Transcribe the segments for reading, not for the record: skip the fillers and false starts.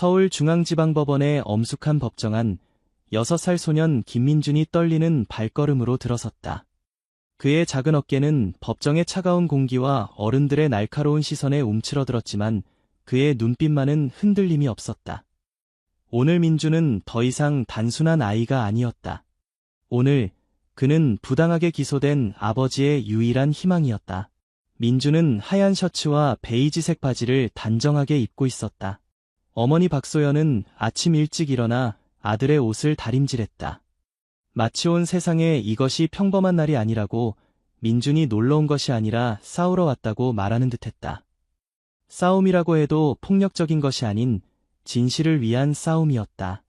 서울중앙지방법원의 엄숙한 법정안, 6살 소년 김민준이 떨리는 발걸음으로 들어섰다. 그의 작은 어깨는 법정의 차가운 공기와 어른들의 날카로운 시선에 움츠러들었지만 그의 눈빛만은 흔들림이 없었다. 오늘 민준은 더 이상 단순한 아이가 아니었다. 오늘 그는 부당하게 기소된 아버지의 유일한 희망이었다. 민준은 하얀 셔츠와 베이지색 바지를 단정하게 입고 있었다. 어머니 박소연은 아침 일찍 일어나 아들의 옷을 다림질했다. 마치 온 세상에 이것이 평범한 날이 아니라고, 민준이 놀러 온 것이 아니라 싸우러 왔다고 말하는 듯했다. 싸움이라고 해도 폭력적인 것이 아닌 진실을 위한 싸움이었다.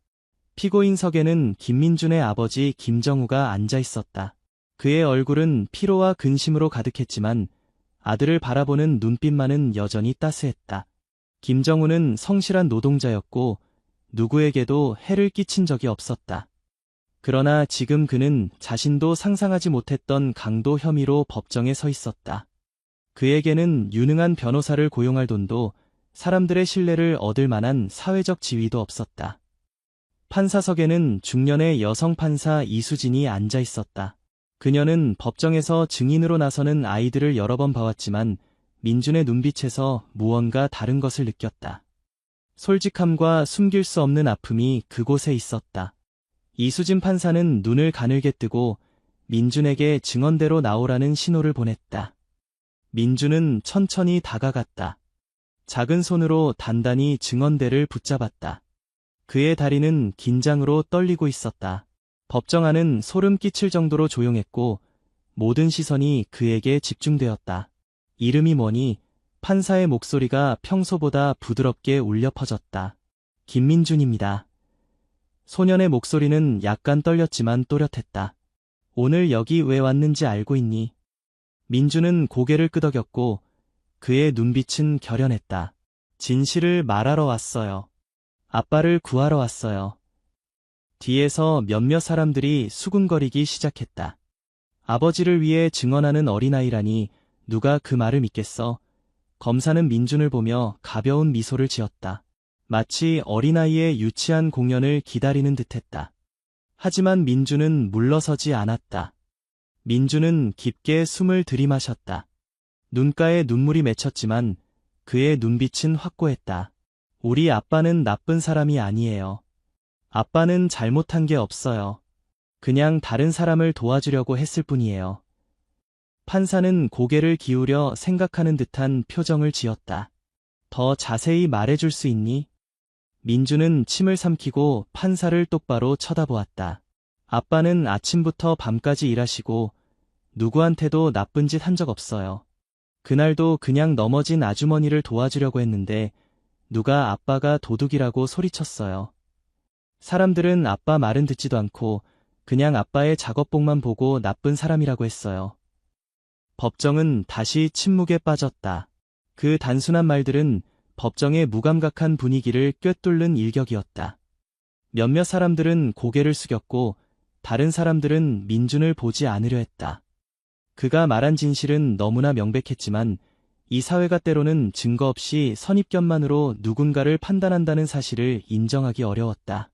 피고인석에는 김민준의 아버지 김정우가 앉아 있었다. 그의 얼굴은 피로와 근심으로 가득했지만 아들을 바라보는 눈빛만은 여전히 따스했다. 김정우는 성실한 노동자였고 누구에게도 해를 끼친 적이 없었다. 그러나 지금 그는 자신도 상상하지 못했던 강도 혐의로 법정에 서 있었다. 그에게는 유능한 변호사를 고용할 돈도, 사람들의 신뢰를 얻을 만한 사회적 지위도 없었다. 판사석에는 중년의 여성 판사 이수진이 앉아 있었다. 그녀는 법정에서 증인으로 나서는 아이들을 여러 번 봐왔지만 민준의 눈빛에서 무언가 다른 것을 느꼈다. 솔직함과 숨길 수 없는 아픔이 그곳에 있었다. 이수진 판사는 눈을 가늘게 뜨고 민준에게 증언대로 나오라는 신호를 보냈다. 민준은 천천히 다가갔다. 작은 손으로 단단히 증언대를 붙잡았다. 그의 다리는 긴장으로 떨리고 있었다. 법정 안은 소름 끼칠 정도로 조용했고 모든 시선이 그에게 집중되었다. 이름이 뭐니? 판사의 목소리가 평소보다 부드럽게 울려 퍼졌다. 김민준입니다. 소년의 목소리는 약간 떨렸지만 또렷했다. 오늘 여기 왜 왔는지 알고 있니? 민준은 고개를 끄덕였고 그의 눈빛은 결연했다. 진실을 말하러 왔어요. 아빠를 구하러 왔어요. 뒤에서 몇몇 사람들이 수군거리기 시작했다. 아버지를 위해 증언하는 어린아이라니 누가 그 말을 믿겠어? 검사는 민준을 보며 가벼운 미소를 지었다. 마치 어린아이의 유치한 공연을 기다리는 듯했다. 하지만 민준은 물러서지 않았다. 민준은 깊게 숨을 들이마셨다. 눈가에 눈물이 맺혔지만 그의 눈빛은 확고했다. 우리 아빠는 나쁜 사람이 아니에요. 아빠는 잘못한 게 없어요. 그냥 다른 사람을 도와주려고 했을 뿐이에요. 판사는 고개를 기울여 생각하는 듯한 표정을 지었다. 더 자세히 말해줄 수 있니? 민준은 침을 삼키고 판사를 똑바로 쳐다보았다. 아빠는 아침부터 밤까지 일하시고 누구한테도 나쁜 짓 한 적 없어요. 그날도 그냥 넘어진 아주머니를 도와주려고 했는데 누가 아빠가 도둑이라고 소리쳤어요. 사람들은 아빠 말은 듣지도 않고 그냥 아빠의 작업복만 보고 나쁜 사람이라고 했어요. 법정은 다시 침묵에 빠졌다. 그 단순한 말들은 법정의 무감각한 분위기를 꿰뚫는 일격이었다. 몇몇 사람들은 고개를 숙였고 다른 사람들은 민준을 보지 않으려 했다. 그가 말한 진실은 너무나 명백했지만 이 사회가 때로는 증거 없이 선입견만으로 누군가를 판단한다는 사실을 인정하기 어려웠다.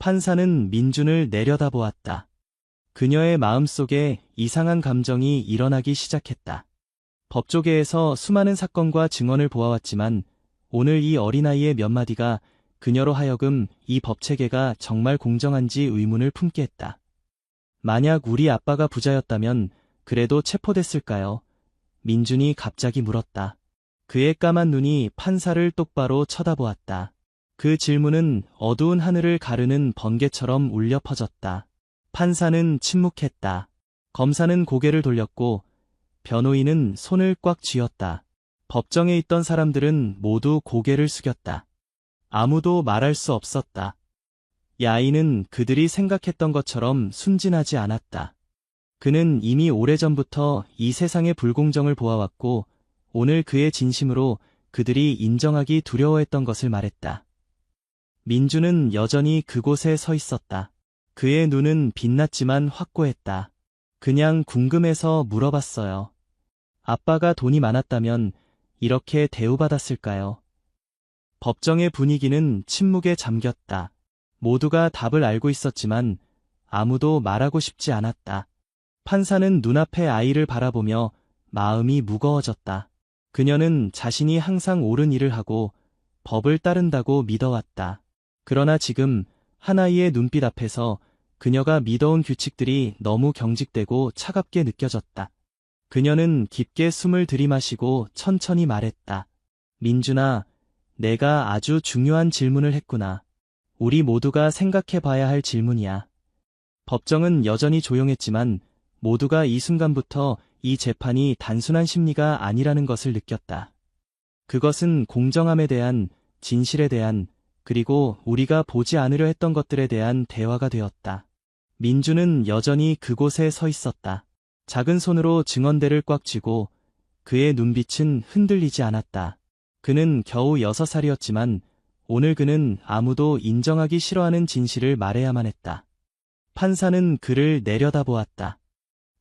판사는 민준을 내려다보았다. 그녀의 마음속에 이상한 감정이 일어나기 시작했다. 법조계에서 수많은 사건과 증언을 보아왔지만 오늘 이 어린아이의 몇 마디가 그녀로 하여금 이 법체계가 정말 공정한지 의문을 품게 했다. 만약 우리 아빠가 부자였다면 그래도 체포됐을까요? 민준이 갑자기 물었다. 그의 까만 눈이 판사를 똑바로 쳐다보았다. 그 질문은 어두운 하늘을 가르는 번개처럼 울려 퍼졌다. 판사는 침묵했다. 검사는 고개를 돌렸고 변호인은 손을 꽉 쥐었다. 법정에 있던 사람들은 모두 고개를 숙였다. 아무도 말할 수 없었다. 이 아이는 그들이 생각했던 것처럼 순진하지 않았다. 그는 이미 오래전부터 이 세상의 불공정을 보아왔고 오늘 그의 진심으로 그들이 인정하기 두려워했던 것을 말했다. 민준은 여전히 그곳에 서 있었다. 그의 눈은 빛났지만 확고했다. 그냥 궁금해서 물어봤어요. 아빠가 돈이 많았다면 이렇게 대우받았을까요? 법정의 분위기는 침묵에 잠겼다. 모두가 답을 알고 있었지만 아무도 말하고 싶지 않았다. 판사는 눈앞의 아이를 바라보며 마음이 무거워졌다. 그녀는 자신이 항상 옳은 일을 하고 법을 따른다고 믿어왔다. 그러나 지금 한 아이의 눈빛 앞에서 그녀가 믿어온 규칙들이 너무 경직되고 차갑게 느껴졌다. 그녀는 깊게 숨을 들이마시고 천천히 말했다. 민준아, 내가 아주 중요한 질문을 했구나. 우리 모두가 생각해 봐야 할 질문이야. 법정은 여전히 조용했지만 모두가 이 순간부터 이 재판이 단순한 심리가 아니라는 것을 느꼈다. 그것은 공정함에 대한, 진실에 대한, 그리고 우리가 보지 않으려 했던 것들에 대한 대화가 되었다. 민주는 여전히 그곳에 서 있었다. 작은 손으로 증언대를 꽉 쥐고 그의 눈빛은 흔들리지 않았다. 그는 겨우 6살이었지만 오늘 그는 아무도 인정하기 싫어하는 진실을 말해야만 했다. 판사는 그를 내려다보았다.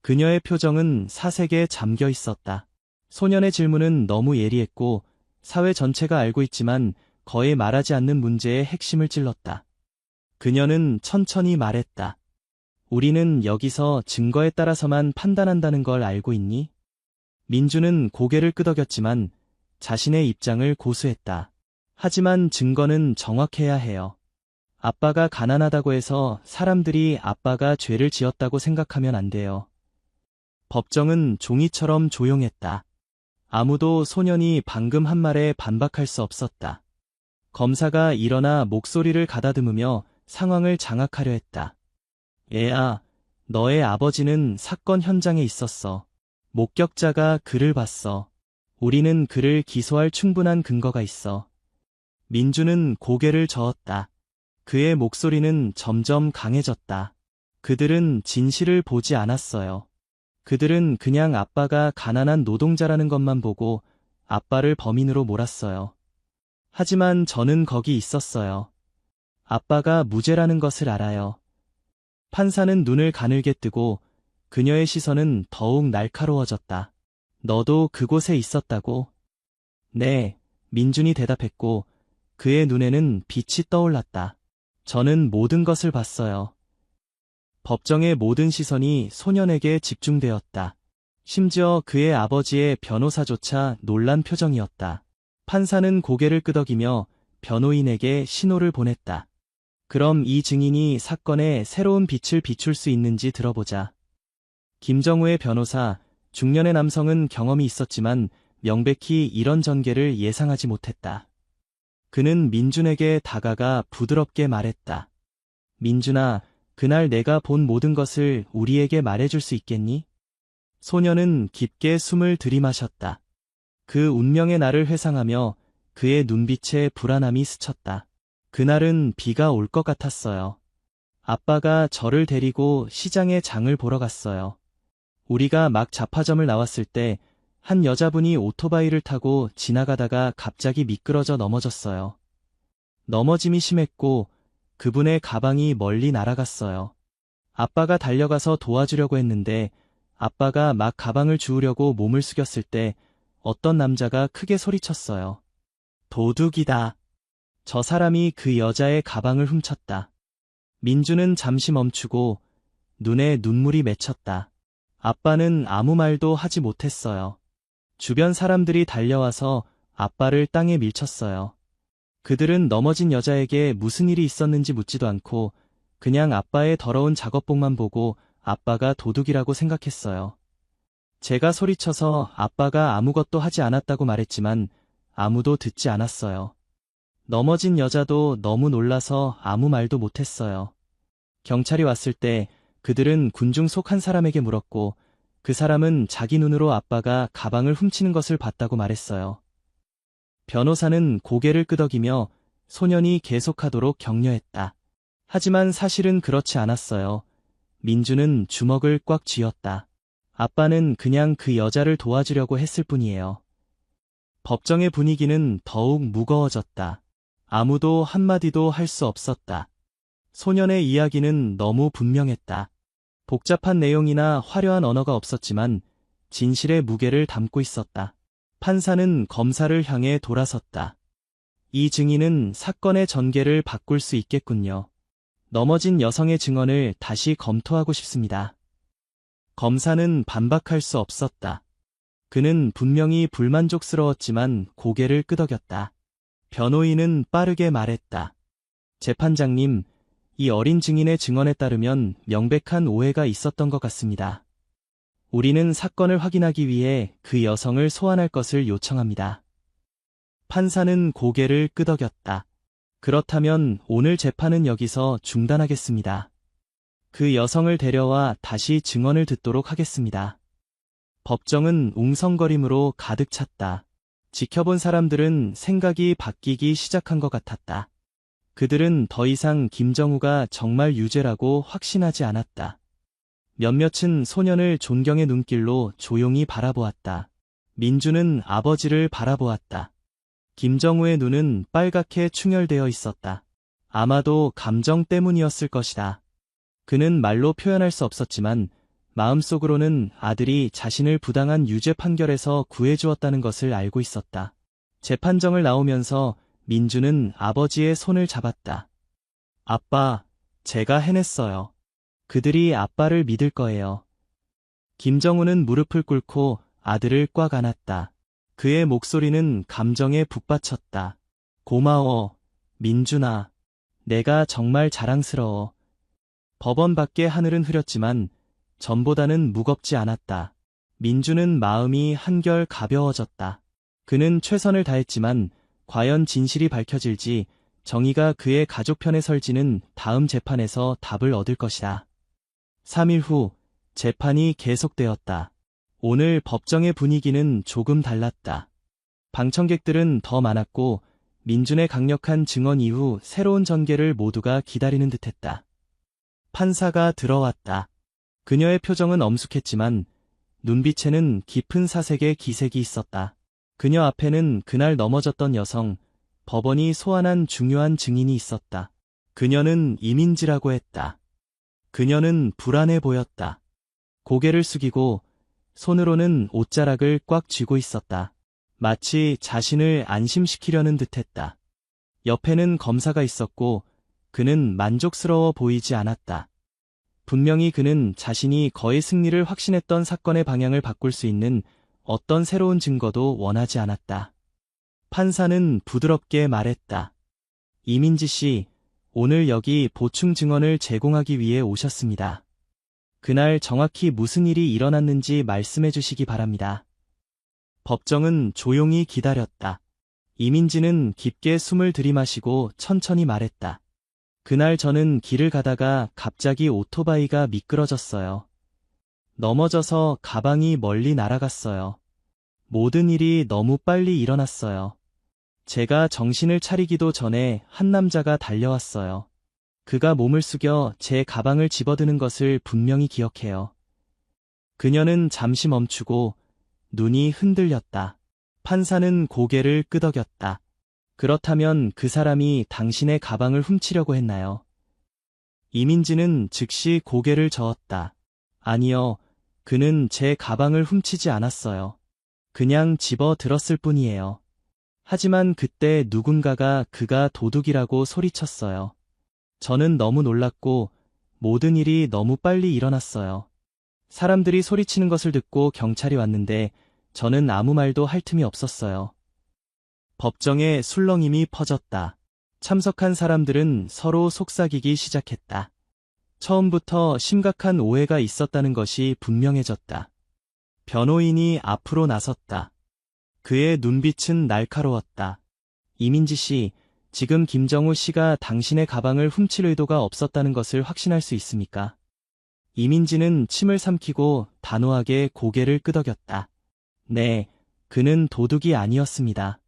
그녀의 표정은 사색에 잠겨 있었다. 소년의 질문은 너무 예리했고 사회 전체가 알고 있지만 거의 말하지 않는 문제의 핵심을 찔렀다. 그녀는 천천히 말했다. 우리는 여기서 증거에 따라서만 판단한다는 걸 알고 있니? 민주는 고개를 끄덕였지만 자신의 입장을 고수했다. 하지만 증거는 정확해야 해요. 아빠가 가난하다고 해서 사람들이 아빠가 죄를 지었다고 생각하면 안 돼요. 법정은 종이처럼 조용했다. 아무도 소년이 방금 한 말에 반박할 수 없었다. 검사가 일어나 목소리를 가다듬으며 상황을 장악하려 했다. 얘야, 너의 아버지는 사건 현장에 있었어. 목격자가 그를 봤어. 우리는 그를 기소할 충분한 근거가 있어. 민주는 고개를 저었다. 그의 목소리는 점점 강해졌다. 그들은 진실을 보지 않았어요. 그들은 그냥 아빠가 가난한 노동자라는 것만 보고 아빠를 범인으로 몰았어요. 하지만 저는 거기 있었어요. 아빠가 무죄라는 것을 알아요. 판사는 눈을 가늘게 뜨고 그녀의 시선은 더욱 날카로워졌다. 너도 그곳에 있었다고? 네, 민준이 대답했고 그의 눈에는 빛이 떠올랐다. 저는 모든 것을 봤어요. 법정의 모든 시선이 소년에게 집중되었다. 심지어 그의 아버지의 변호사조차 놀란 표정이었다. 판사는 고개를 끄덕이며 변호인에게 신호를 보냈다. 그럼 이 증인이 사건에 새로운 빛을 비출 수 있는지 들어보자. 김정우의 변호사, 중년의 남성은 경험이 있었지만 명백히 이런 전개를 예상하지 못했다. 그는 민준에게 다가가 부드럽게 말했다. 민준아, 그날 내가 본 모든 것을 우리에게 말해줄 수 있겠니? 소녀는 깊게 숨을 들이마셨다. 그 운명의 날을 회상하며 그의 눈빛에 불안함이 스쳤다. 그날은 비가 올 것 같았어요. 아빠가 저를 데리고 시장에 장을 보러 갔어요. 우리가 막 잡화점을 나왔을 때 한 여자분이 오토바이를 타고 지나가다가 갑자기 미끄러져 넘어졌어요. 넘어짐이 심했고 그분의 가방이 멀리 날아갔어요. 아빠가 달려가서 도와주려고 했는데 아빠가 막 가방을 주우려고 몸을 숙였을 때 어떤 남자가 크게 소리쳤어요. 도둑이다. 저 사람이 그 여자의 가방을 훔쳤다. 민주는 잠시 멈추고 눈에 눈물이 맺혔다. 아빠는 아무 말도 하지 못했어요. 주변 사람들이 달려와서 아빠를 땅에 밀쳤어요. 그들은 넘어진 여자에게 무슨 일이 있었는지 묻지도 않고 그냥 아빠의 더러운 작업복만 보고 아빠가 도둑이라고 생각했어요. 제가 소리쳐서 아빠가 아무것도 하지 않았다고 말했지만 아무도 듣지 않았어요. 넘어진 여자도 너무 놀라서 아무 말도 못했어요. 경찰이 왔을 때 그들은 군중 속 한 사람에게 물었고 그 사람은 자기 눈으로 아빠가 가방을 훔치는 것을 봤다고 말했어요. 변호사는 고개를 끄덕이며 소년이 계속하도록 격려했다. 하지만 사실은 그렇지 않았어요. 민주는 주먹을 꽉 쥐었다. 아빠는 그냥 그 여자를 도와주려고 했을 뿐이에요. 법정의 분위기는 더욱 무거워졌다. 아무도 한마디도 할 수 없었다. 소년의 이야기는 너무 분명했다. 복잡한 내용이나 화려한 언어가 없었지만 진실의 무게를 담고 있었다. 판사는 검사를 향해 돌아섰다. 이 증인은 사건의 전개를 바꿀 수 있겠군요. 넘어진 여성의 증언을 다시 검토하고 싶습니다. 검사는 반박할 수 없었다. 그는 분명히 불만족스러웠지만 고개를 끄덕였다. 변호인은 빠르게 말했다. 재판장님, 이 어린 증인의 증언에 따르면 명백한 오해가 있었던 것 같습니다. 우리는 사건을 확인하기 위해 그 여성을 소환할 것을 요청합니다. 판사는 고개를 끄덕였다. 그렇다면 오늘 재판은 여기서 중단하겠습니다. 그 여성을 데려와 다시 증언을 듣도록 하겠습니다. 법정은 웅성거림으로 가득 찼다. 지켜본 사람들은 생각이 바뀌기 시작한 것 같았다. 그들은 더 이상 김정우가 정말 유죄라고 확신하지 않았다. 몇몇은 소년을 존경의 눈길로 조용히 바라보았다. 민주는 아버지를 바라보았다. 김정우의 눈은 빨갛게 충혈되어 있었다. 아마도 감정 때문이었을 것이다. 그는 말로 표현할 수 없었지만 마음속으로는 아들이 자신을 부당한 유죄 판결에서 구해주었다는 것을 알고 있었다. 재판정을 나오면서 민주는 아버지의 손을 잡았다. 아빠, 제가 해냈어요. 그들이 아빠를 믿을 거예요. 김정우는 무릎을 꿇고 아들을 꽉 안았다. 그의 목소리는 감정에 북받쳤다. 고마워, 민준아. 내가 정말 자랑스러워. 법원 밖의 하늘은 흐렸지만 전보다는 무겁지 않았다. 민주는 마음이 한결 가벼워졌다. 그는 최선을 다했지만 과연 진실이 밝혀질지, 정의가 그의 가족 편에 설지는 다음 재판에서 답을 얻을 것이다. 3일 후 재판이 계속되었다. 오늘 법정의 분위기는 조금 달랐다. 방청객들은 더 많았고 민준의 강력한 증언 이후 새로운 전개를 모두가 기다리는 듯했다. 판사가 들어왔다. 그녀의 표정은 엄숙했지만 눈빛에는 깊은 사색의 기색이 있었다. 그녀 앞에는 그날 넘어졌던 여성, 법원이 소환한 중요한 증인이 있었다. 그녀는 이민지라고 했다. 그녀는 불안해 보였다. 고개를 숙이고 손으로는 옷자락을 꽉 쥐고 있었다. 마치 자신을 안심시키려는 듯했다. 옆에는 검사가 있었고 그는 만족스러워 보이지 않았다. 분명히 그는 자신이 거의 승리를 확신했던 사건의 방향을 바꿀 수 있는 어떤 새로운 증거도 원하지 않았다. 판사는 부드럽게 말했다. 이민지 씨, 오늘 여기 보충 증언을 제공하기 위해 오셨습니다. 그날 정확히 무슨 일이 일어났는지 말씀해 주시기 바랍니다. 법정은 조용히 기다렸다. 이민지는 깊게 숨을 들이마시고 천천히 말했다. 그날 저는 길을 가다가 갑자기 오토바이가 미끄러졌어요. 넘어져서 가방이 멀리 날아갔어요. 모든 일이 너무 빨리 일어났어요. 제가 정신을 차리기도 전에 한 남자가 달려왔어요. 그가 몸을 숙여 제 가방을 집어드는 것을 분명히 기억해요. 그녀는 잠시 멈추고 눈이 흔들렸다. 판사는 고개를 끄덕였다. 그렇다면 그 사람이 당신의 가방을 훔치려고 했나요? 이민지는 즉시 고개를 저었다. 아니요, 그는 제 가방을 훔치지 않았어요. 그냥 집어 들었을 뿐이에요. 하지만 그때 누군가가 그가 도둑이라고 소리쳤어요. 저는 너무 놀랐고 모든 일이 너무 빨리 일어났어요. 사람들이 소리치는 것을 듣고 경찰이 왔는데 저는 아무 말도 할 틈이 없었어요. 법정에 술렁임이 퍼졌다. 참석한 사람들은 서로 속삭이기 시작했다. 처음부터 심각한 오해가 있었다는 것이 분명해졌다. 변호인이 앞으로 나섰다. 그의 눈빛은 날카로웠다. 이민지 씨, 지금 김정우 씨가 당신의 가방을 훔칠 의도가 없었다는 것을 확신할 수 있습니까? 이민지는 침을 삼키고 단호하게 고개를 끄덕였다. 네, 그는 도둑이 아니었습니다.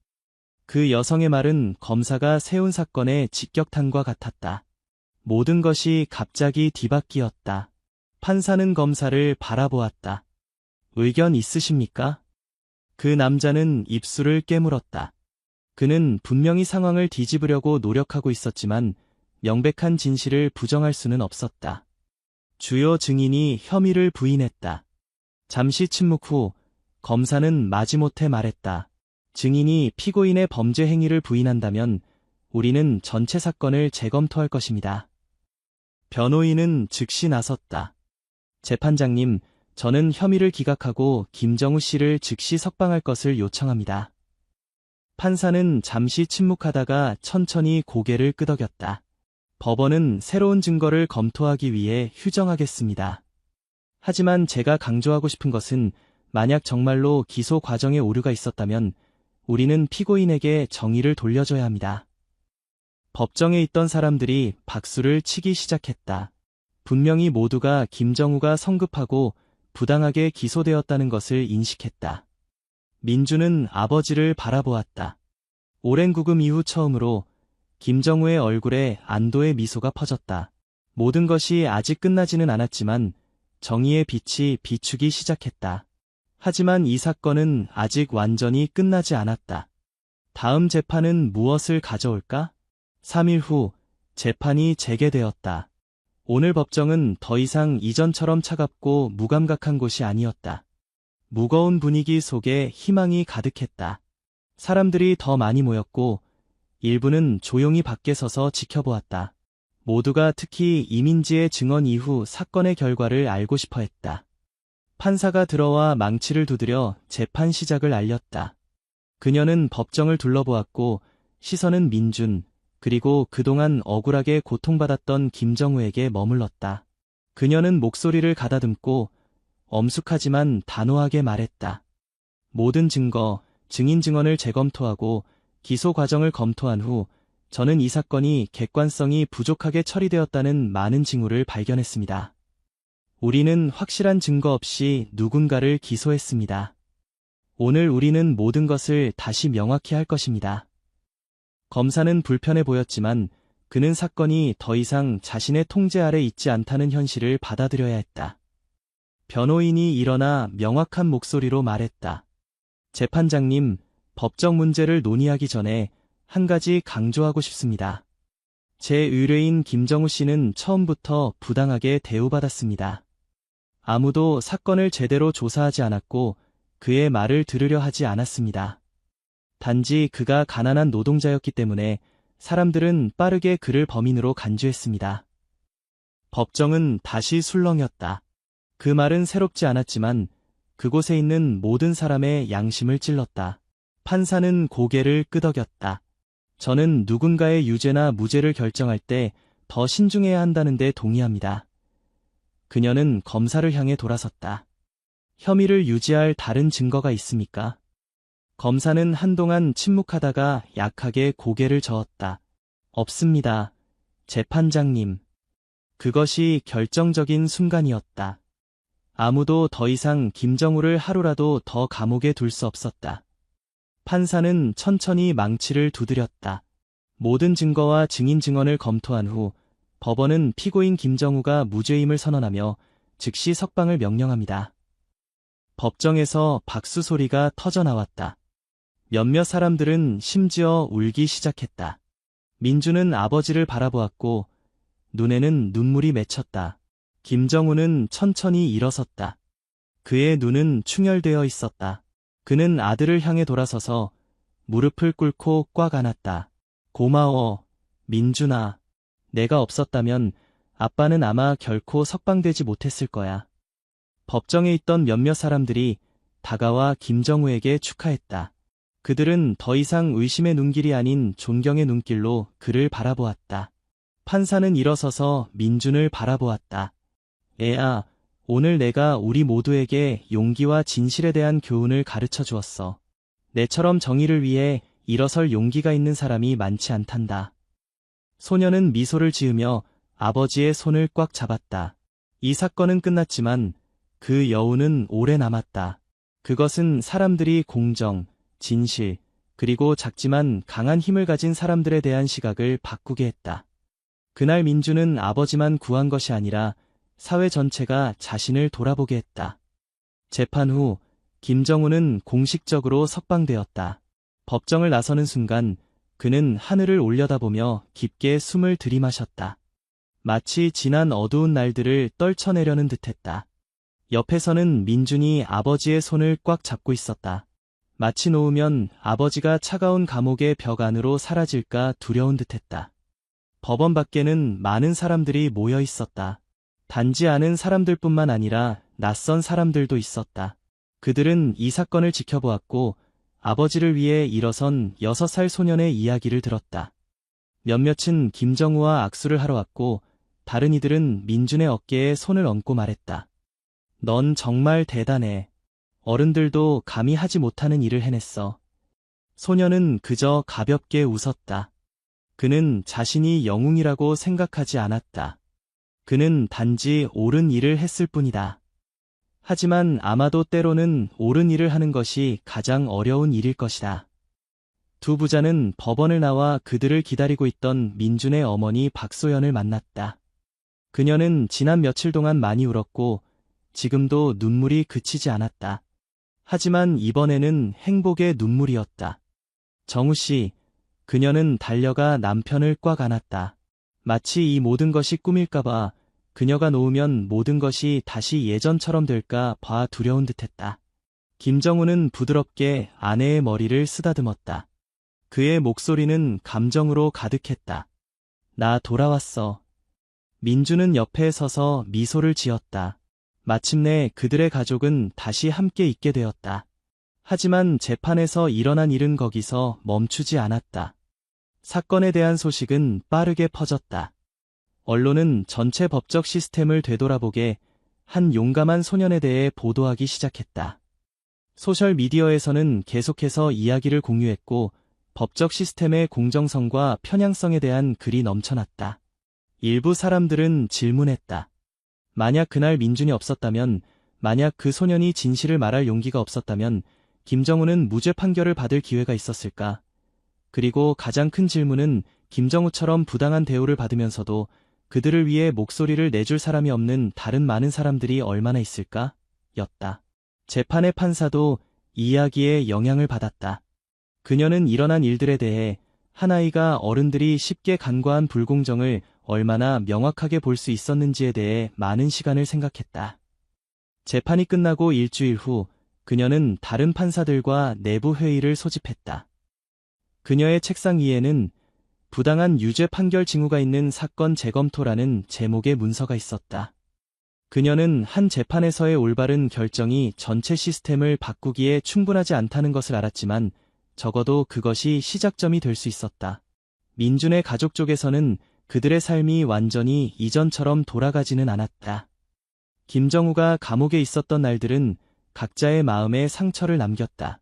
그 여성의 말은 검사가 세운 사건의 직격탄과 같았다. 모든 것이 갑자기 뒤바뀌었다. 판사는 검사를 바라보았다. 의견 있으십니까? 그 남자는 입술을 깨물었다. 그는 분명히 상황을 뒤집으려고 노력하고 있었지만 명백한 진실을 부정할 수는 없었다. 주요 증인이 혐의를 부인했다. 잠시 침묵 후 검사는 마지못해 말했다. 증인이 피고인의 범죄 행위를 부인한다면 우리는 전체 사건을 재검토할 것입니다. 변호인은 즉시 나섰다. 재판장님, 저는 혐의를 기각하고 김정우 씨를 즉시 석방할 것을 요청합니다. 판사는 잠시 침묵하다가 천천히 고개를 끄덕였다. 법원은 새로운 증거를 검토하기 위해 휴정하겠습니다. 하지만 제가 강조하고 싶은 것은 만약 정말로 기소 과정에 오류가 있었다면 우리는 피고인에게 정의를 돌려줘야 합니다. 법정에 있던 사람들이 박수를 치기 시작했다. 분명히 모두가 김정우가 성급하고 부당하게 기소되었다는 것을 인식했다. 민주는 아버지를 바라보았다. 오랜 구금 이후 처음으로 김정우의 얼굴에 안도의 미소가 퍼졌다. 모든 것이 아직 끝나지는 않았지만 정의의 빛이 비추기 시작했다. 하지만 이 사건은 아직 완전히 끝나지 않았다. 다음 재판은 무엇을 가져올까? 3일 후 재판이 재개되었다. 오늘 법정은 더 이상 이전처럼 차갑고 무감각한 곳이 아니었다. 무거운 분위기 속에 희망이 가득했다. 사람들이 더 많이 모였고 일부는 조용히 밖에 서서 지켜보았다. 모두가 특히 이민지의 증언 이후 사건의 결과를 알고 싶어 했다. 판사가 들어와 망치를 두드려 재판 시작을 알렸다. 그녀는 법정을 둘러보았고 시선은 민준, 그리고 그동안 억울하게 고통받았던 김정우에게 머물렀다. 그녀는 목소리를 가다듬고 엄숙하지만 단호하게 말했다. 모든 증거, 증인 증언을 재검토하고 기소 과정을 검토한 후 저는 이 사건이 객관성이 부족하게 처리되었다는 많은 징후를 발견했습니다. 우리는 확실한 증거 없이 누군가를 기소했습니다. 오늘 우리는 모든 것을 다시 명확히 할 것입니다. 검사는 불편해 보였지만 그는 사건이 더 이상 자신의 통제 아래 있지 않다는 현실을 받아들여야 했다. 변호인이 일어나 명확한 목소리로 말했다. 재판장님, 법적 문제를 논의하기 전에 한 가지 강조하고 싶습니다. 제 의뢰인 김정우 씨는 처음부터 부당하게 대우받았습니다. 아무도 사건을 제대로 조사하지 않았고 그의 말을 들으려 하지 않았습니다. 단지 그가 가난한 노동자였기 때문에 사람들은 빠르게 그를 범인으로 간주했습니다. 법정은 다시 술렁였다. 그 말은 새롭지 않았지만 그곳에 있는 모든 사람의 양심을 찔렀다. 판사는 고개를 끄덕였다. 저는 누군가의 유죄나 무죄를 결정할 때 더 신중해야 한다는 데 동의합니다. 그녀는 검사를 향해 돌아섰다. 혐의를 유지할 다른 증거가 있습니까? 검사는 한동안 침묵하다가 약하게 고개를 저었다. 없습니다. 재판장님. 그것이 결정적인 순간이었다. 아무도 더 이상 김정우를 하루라도 더 감옥에 둘 수 없었다. 판사는 천천히 망치를 두드렸다. 모든 증거와 증인 증언을 검토한 후 법원은 피고인 김정우가 무죄임을 선언하며 즉시 석방을 명령합니다. 법정에서 박수 소리가 터져나왔다. 몇몇 사람들은 심지어 울기 시작했다. 민주는 아버지를 바라보았고 눈에는 눈물이 맺혔다. 김정우는 천천히 일어섰다. 그의 눈은 충혈되어 있었다. 그는 아들을 향해 돌아서서 무릎을 꿇고 꽉 안았다. 고마워, 민준아. 내가 없었다면 아빠는 아마 결코 석방되지 못했을 거야. 법정에 있던 몇몇 사람들이 다가와 김정우에게 축하했다. 그들은 더 이상 의심의 눈길이 아닌 존경의 눈길로 그를 바라보았다. 판사는 일어서서 민준을 바라보았다. 애야, 오늘 내가 우리 모두에게 용기와 진실에 대한 교훈을 가르쳐 주었어. 내처럼 정의를 위해 일어설 용기가 있는 사람이 많지 않단다. 소녀는 미소를 지으며 아버지의 손을 꽉 잡았다. 이 사건은 끝났지만 그 여운은 오래 남았다. 그것은 사람들이 공정, 진실, 그리고 작지만 강한 힘을 가진 사람들에 대한 시각을 바꾸게 했다. 그날 민주는 아버지만 구한 것이 아니라 사회 전체가 자신을 돌아보게 했다. 재판 후 김정우는 공식적으로 석방되었다. 법정을 나서는 순간 그는 하늘을 올려다보며 깊게 숨을 들이마셨다. 마치 지난 어두운 날들을 떨쳐내려는 듯했다. 옆에서는 민준이 아버지의 손을 꽉 잡고 있었다. 마치 놓으면 아버지가 차가운 감옥의 벽 안으로 사라질까 두려운 듯했다. 법원 밖에는 많은 사람들이 모여 있었다. 단지 아는 사람들뿐만 아니라 낯선 사람들도 있었다. 그들은 이 사건을 지켜보았고 아버지를 위해 일어선 6살 소년의 이야기를 들었다. 몇몇은 김정우와 악수를 하러 왔고 다른 이들은 민준의 어깨에 손을 얹고 말했다. 넌 정말 대단해. 어른들도 감히 하지 못하는 일을 해냈어. 소년은 그저 가볍게 웃었다. 그는 자신이 영웅이라고 생각하지 않았다. 그는 단지 옳은 일을 했을 뿐이다. 하지만 아마도 때로는 옳은 일을 하는 것이 가장 어려운 일일 것이다. 두 부자는 법원을 나와 그들을 기다리고 있던 민준의 어머니 박소연을 만났다. 그녀는 지난 며칠 동안 많이 울었고 지금도 눈물이 그치지 않았다. 하지만 이번에는 행복의 눈물이었다. 정우 씨, 그녀는 달려가 남편을 꽉 안았다. 마치 이 모든 것이 꿈일까봐 그녀가 놓으면 모든 것이 다시 예전처럼 될까 봐 두려운 듯했다. 김정우는 부드럽게 아내의 머리를 쓰다듬었다. 그의 목소리는 감정으로 가득했다. 나 돌아왔어. 민주는 옆에 서서 미소를 지었다. 마침내 그들의 가족은 다시 함께 있게 되었다. 하지만 재판에서 일어난 일은 거기서 멈추지 않았다. 사건에 대한 소식은 빠르게 퍼졌다. 언론은 전체 법적 시스템을 되돌아보게 한 용감한 소년에 대해 보도하기 시작했다. 소셜미디어에서는 계속해서 이야기를 공유했고 법적 시스템의 공정성과 편향성에 대한 글이 넘쳐났다. 일부 사람들은 질문했다. 만약 그날 민준이 없었다면, 만약 그 소년이 진실을 말할 용기가 없었다면 김정우는 무죄 판결을 받을 기회가 있었을까? 그리고 가장 큰 질문은 김정우처럼 부당한 대우를 받으면서도 그들을 위해 목소리를 내줄 사람이 없는 다른 많은 사람들이 얼마나 있을까? 였다. 재판의 판사도 이 이야기에 영향을 받았다. 그녀는 일어난 일들에 대해 한 아이가 어른들이 쉽게 간과한 불공정을 얼마나 명확하게 볼 수 있었는지에 대해 많은 시간을 생각했다. 재판이 끝나고 일주일 후 그녀는 다른 판사들과 내부 회의를 소집했다. 그녀의 책상 위에는 부당한 유죄 판결 징후가 있는 사건 재검토라는 제목의 문서가 있었다. 그녀는 한 재판에서의 올바른 결정이 전체 시스템을 바꾸기에 충분하지 않다는 것을 알았지만 적어도 그것이 시작점이 될 수 있었다. 민준의 가족 쪽에서는 그들의 삶이 완전히 이전처럼 돌아가지는 않았다. 김정우가 감옥에 있었던 날들은 각자의 마음에 상처를 남겼다.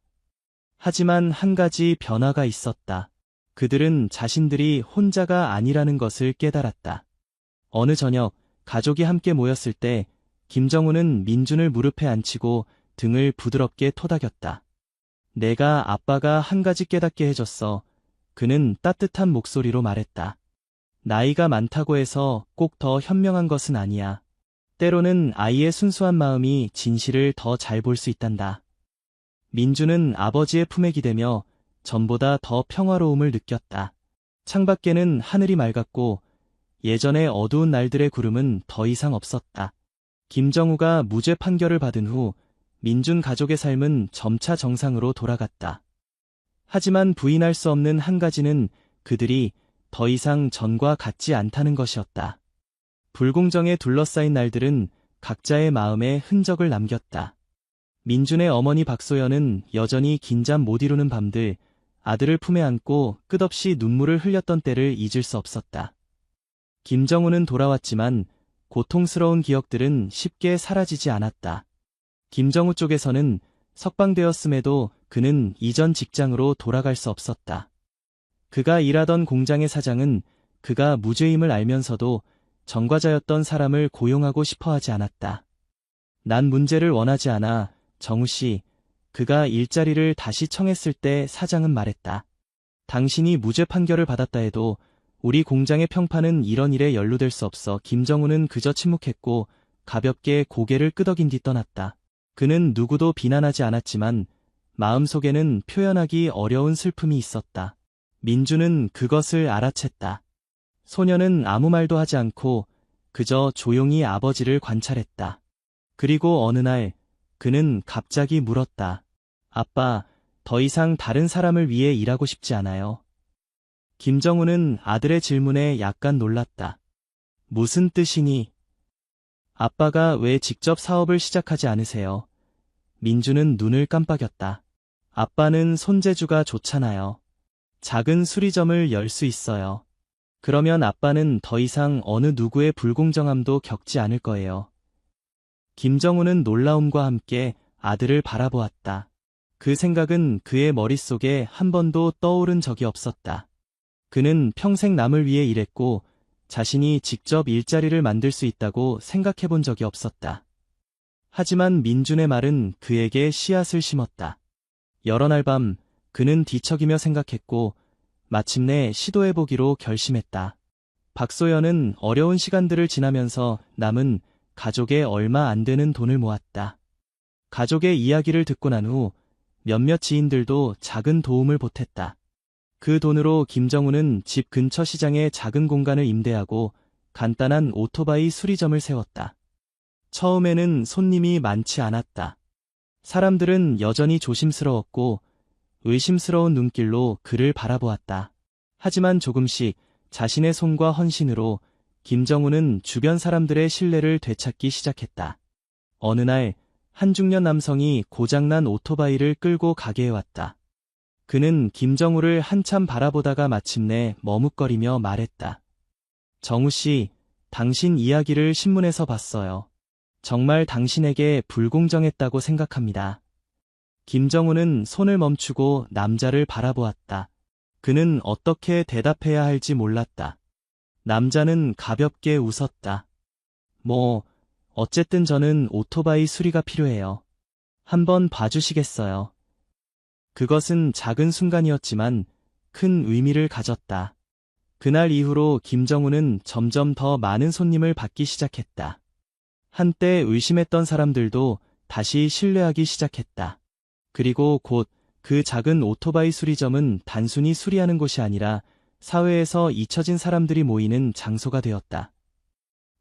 하지만 한 가지 변화가 있었다. 그들은 자신들이 혼자가 아니라는 것을 깨달았다. 어느 저녁 가족이 함께 모였을 때 김정우는 민준을 무릎에 앉히고 등을 부드럽게 토닥였다. 내가 아빠가 한 가지 깨닫게 해줬어. 그는 따뜻한 목소리로 말했다. 나이가 많다고 해서 꼭 더 현명한 것은 아니야. 때로는 아이의 순수한 마음이 진실을 더 잘 볼 수 있단다. 민주는 아버지의 품에 기대며 전보다 더 평화로움을 느꼈다. 창밖에는 하늘이 맑았고 예전의 어두운 날들의 구름은 더 이상 없었다. 김정우가 무죄 판결을 받은 후 민준 가족의 삶은 점차 정상으로 돌아갔다. 하지만 부인할 수 없는 한 가지는 그들이 더 이상 전과 같지 않다는 것이었다. 불공정에 둘러싸인 날들은 각자의 마음에 흔적을 남겼다. 민준의 어머니 박소연은 여전히 긴 잠 못 이루는 밤들, 아들을 품에 안고 끝없이 눈물을 흘렸던 때를 잊을 수 없었다. 김정우는 돌아왔지만 고통스러운 기억들은 쉽게 사라지지 않았다. 김정우 쪽에서는 석방되었음에도 그는 이전 직장으로 돌아갈 수 없었다. 그가 일하던 공장의 사장은 그가 무죄임을 알면서도 전과자였던 사람을 고용하고 싶어 하지 않았다. 난 문제를 원하지 않아, 정우 씨. 그가 일자리를 다시 청했을 때 사장은 말했다. 당신이 무죄 판결을 받았다 해도 우리 공장의 평판은 이런 일에 연루될 수 없어. 김정우는 그저 침묵했고 가볍게 고개를 끄덕인 뒤 떠났다. 그는 누구도 비난하지 않았지만 마음속에는 표현하기 어려운 슬픔이 있었다. 민주는 그것을 알아챘다. 소녀는 아무 말도 하지 않고 그저 조용히 아버지를 관찰했다. 그리고 어느 날 그는 갑자기 물었다. 아빠, 더 이상 다른 사람을 위해 일하고 싶지 않아요. 김정우는 아들의 질문에 약간 놀랐다. 무슨 뜻이니? 아빠가 왜 직접 사업을 시작하지 않으세요? 민주는 눈을 깜빡였다. 아빠는 손재주가 좋잖아요. 작은 수리점을 열 수 있어요. 그러면 아빠는 더 이상 어느 누구의 불공정함도 겪지 않을 거예요. 김정우는 놀라움과 함께 아들을 바라보았다. 그 생각은 그의 머릿속에 한 번도 떠오른 적이 없었다. 그는 평생 남을 위해 일했고 자신이 직접 일자리를 만들 수 있다고 생각해 본 적이 없었다. 하지만 민준의 말은 그에게 씨앗을 심었다. 여러 날 밤 그는 뒤척이며 생각했고 마침내 시도해보기로 결심했다. 박소연은 어려운 시간들을 지나면서 남은 가족의 얼마 안 되는 돈을 모았다. 가족의 이야기를 듣고 난 후 몇몇 지인들도 작은 도움을 보탰다. 그 돈으로 김정우는 집 근처 시장에 작은 공간을 임대하고 간단한 오토바이 수리점을 세웠다. 처음에는 손님이 많지 않았다. 사람들은 여전히 조심스러웠고 의심스러운 눈길로 그를 바라보았다. 하지만 조금씩 자신의 손과 헌신으로 김정우는 주변 사람들의 신뢰를 되찾기 시작했다. 어느 날 한 중년 남성이 고장난 오토바이를 끌고 가게에 왔다. 그는 김정우를 한참 바라보다가 마침내 머뭇거리며 말했다. 정우 씨, 당신 이야기를 신문에서 봤어요. 정말 당신에게 불공정했다고 생각합니다. 김정우는 손을 멈추고 남자를 바라보았다. 그는 어떻게 대답해야 할지 몰랐다. 남자는 가볍게 웃었다. 어쨌든 저는 오토바이 수리가 필요해요. 한번 봐주시겠어요? 그것은 작은 순간이었지만 큰 의미를 가졌다. 그날 이후로 김정우는 점점 더 많은 손님을 받기 시작했다. 한때 의심했던 사람들도 다시 신뢰하기 시작했다. 그리고 곧 그 작은 오토바이 수리점은 단순히 수리하는 곳이 아니라 사회에서 잊혀진 사람들이 모이는 장소가 되었다.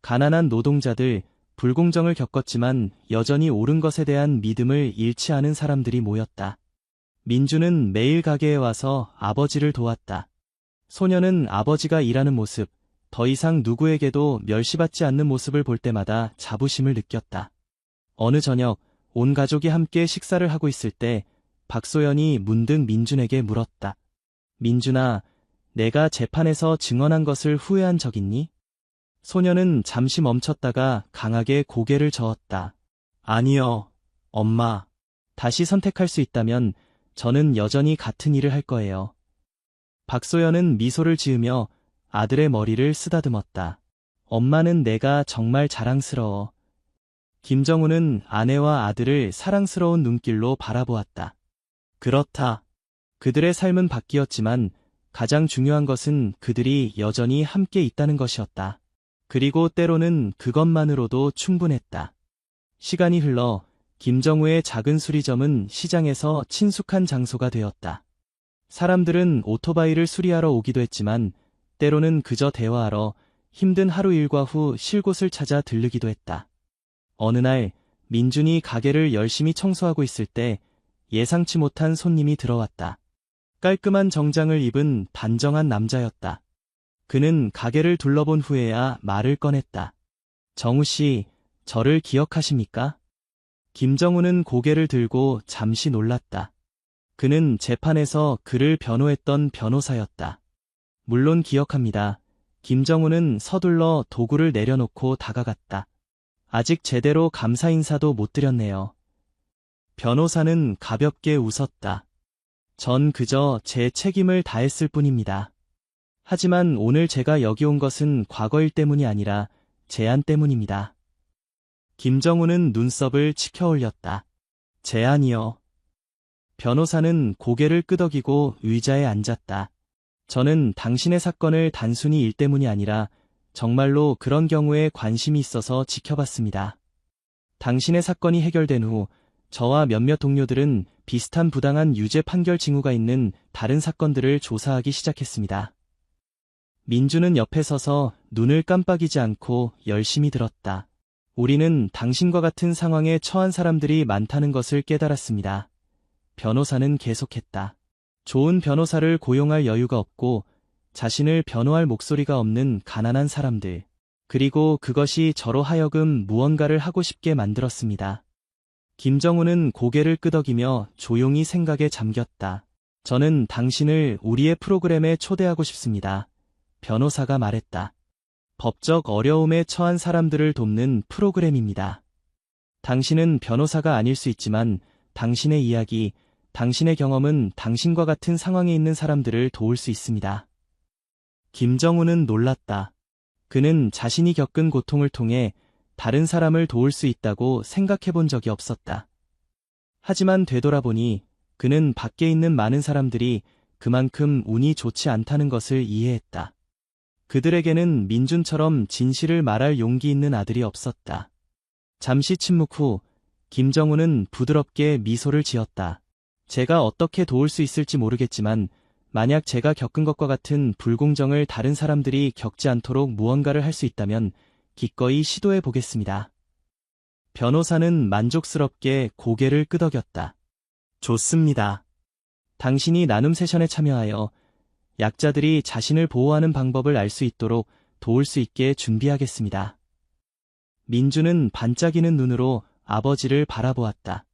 가난한 노동자들, 불공정을 겪었지만 여전히 옳은 것에 대한 믿음을 잃지 않은 사람들이 모였다. 민주는 매일 가게에 와서 아버지를 도왔다. 소녀는 아버지가 일하는 모습, 더 이상 누구에게도 멸시받지 않는 모습을 볼 때마다 자부심을 느꼈다. 어느 저녁, 온 가족이 함께 식사를 하고 있을 때 박소연이 문득 민준에게 물었다. 민준아, 내가 재판에서 증언한 것을 후회한 적 있니? 소녀는 잠시 멈췄다가 강하게 고개를 저었다. 아니요, 엄마. 다시 선택할 수 있다면 저는 여전히 같은 일을 할 거예요. 박소연은 미소를 지으며 아들의 머리를 쓰다듬었다. 엄마는 내가 정말 자랑스러워. 김정우는 아내와 아들을 사랑스러운 눈길로 바라보았다. 그렇다. 그들의 삶은 바뀌었지만 가장 중요한 것은 그들이 여전히 함께 있다는 것이었다. 그리고 때로는 그것만으로도 충분했다. 시간이 흘러 김정우의 작은 수리점은 시장에서 친숙한 장소가 되었다. 사람들은 오토바이를 수리하러 오기도 했지만 때로는 그저 대화하러 힘든 하루 일과 후 쉴 곳을 찾아 들르기도 했다. 어느 날 민준이 가게를 열심히 청소하고 있을 때 예상치 못한 손님이 들어왔다. 깔끔한 정장을 입은 단정한 남자였다. 그는 가게를 둘러본 후에야 말을 꺼냈다. 정우 씨, 저를 기억하십니까? 김정우는 고개를 들고 잠시 놀랐다. 그는 재판에서 그를 변호했던 변호사였다. 물론 기억합니다. 김정우는 서둘러 도구를 내려놓고 다가갔다. 아직 제대로 감사 인사도 못 드렸네요. 변호사는 가볍게 웃었다. 전 그저 제 책임을 다했을 뿐입니다. 하지만 오늘 제가 여기 온 것은 과거 일 때문이 아니라 제안 때문입니다. 김정우는 눈썹을 치켜 올렸다. 제안이요. 변호사는 고개를 끄덕이고 의자에 앉았다. 저는 당신의 사건을 단순히 일 때문이 아니라 정말로 그런 경우에 관심이 있어서 지켜봤습니다. 당신의 사건이 해결된 후 저와 몇몇 동료들은 비슷한 부당한 유죄 판결 징후가 있는 다른 사건들을 조사하기 시작했습니다. 민주는 옆에 서서 눈을 깜빡이지 않고 열심히 들었다. 우리는 당신과 같은 상황에 처한 사람들이 많다는 것을 깨달았습니다. 변호사는 계속했다. 좋은 변호사를 고용할 여유가 없고 자신을 변호할 목소리가 없는 가난한 사람들. 그리고 그것이 저로 하여금 무언가를 하고 싶게 만들었습니다. 김정우는 고개를 끄덕이며 조용히 생각에 잠겼다. 저는 당신을 우리의 프로그램에 초대하고 싶습니다. 변호사가 말했다. 법적 어려움에 처한 사람들을 돕는 프로그램입니다. 당신은 변호사가 아닐 수 있지만 당신의 이야기, 당신의 경험은 당신과 같은 상황에 있는 사람들을 도울 수 있습니다. 김정우는 놀랐다. 그는 자신이 겪은 고통을 통해 다른 사람을 도울 수 있다고 생각해 본 적이 없었다. 하지만 되돌아보니 그는 밖에 있는 많은 사람들이 그만큼 운이 좋지 않다는 것을 이해했다. 그들에게는 민준처럼 진실을 말할 용기 있는 아들이 없었다. 잠시 침묵 후 김정우는 부드럽게 미소를 지었다. 제가 어떻게 도울 수 있을지 모르겠지만 만약 제가 겪은 것과 같은 불공정을 다른 사람들이 겪지 않도록 무언가를 할 수 있다면 기꺼이 시도해 보겠습니다. 변호사는 만족스럽게 고개를 끄덕였다. 좋습니다. 당신이 나눔 세션에 참여하여 약자들이 자신을 보호하는 방법을 알 수 있도록 도울 수 있게 준비하겠습니다. 민주는 반짝이는 눈으로 아버지를 바라보았다.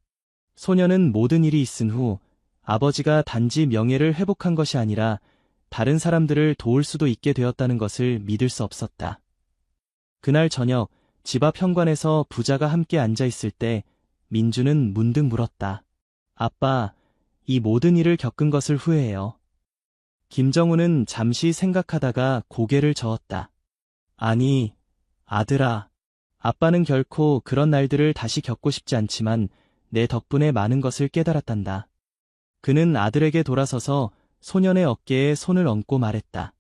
소녀는 모든 일이 있은 후 아버지가 단지 명예를 회복한 것이 아니라 다른 사람들을 도울 수도 있게 되었다는 것을 믿을 수 없었다. 그날 저녁 집 앞 현관에서 부자가 함께 앉아 있을 때 민주는 문득 물었다. 아빠, 이 모든 일을 겪은 것을 후회해요. 김정우는 잠시 생각하다가 고개를 저었다. 아니, 아들아. 아빠는 결코 그런 날들을 다시 겪고 싶지 않지만 내 덕분에 많은 것을 깨달았단다. 그는 아들에게 돌아서서 소년의 어깨에 손을 얹고 말했다.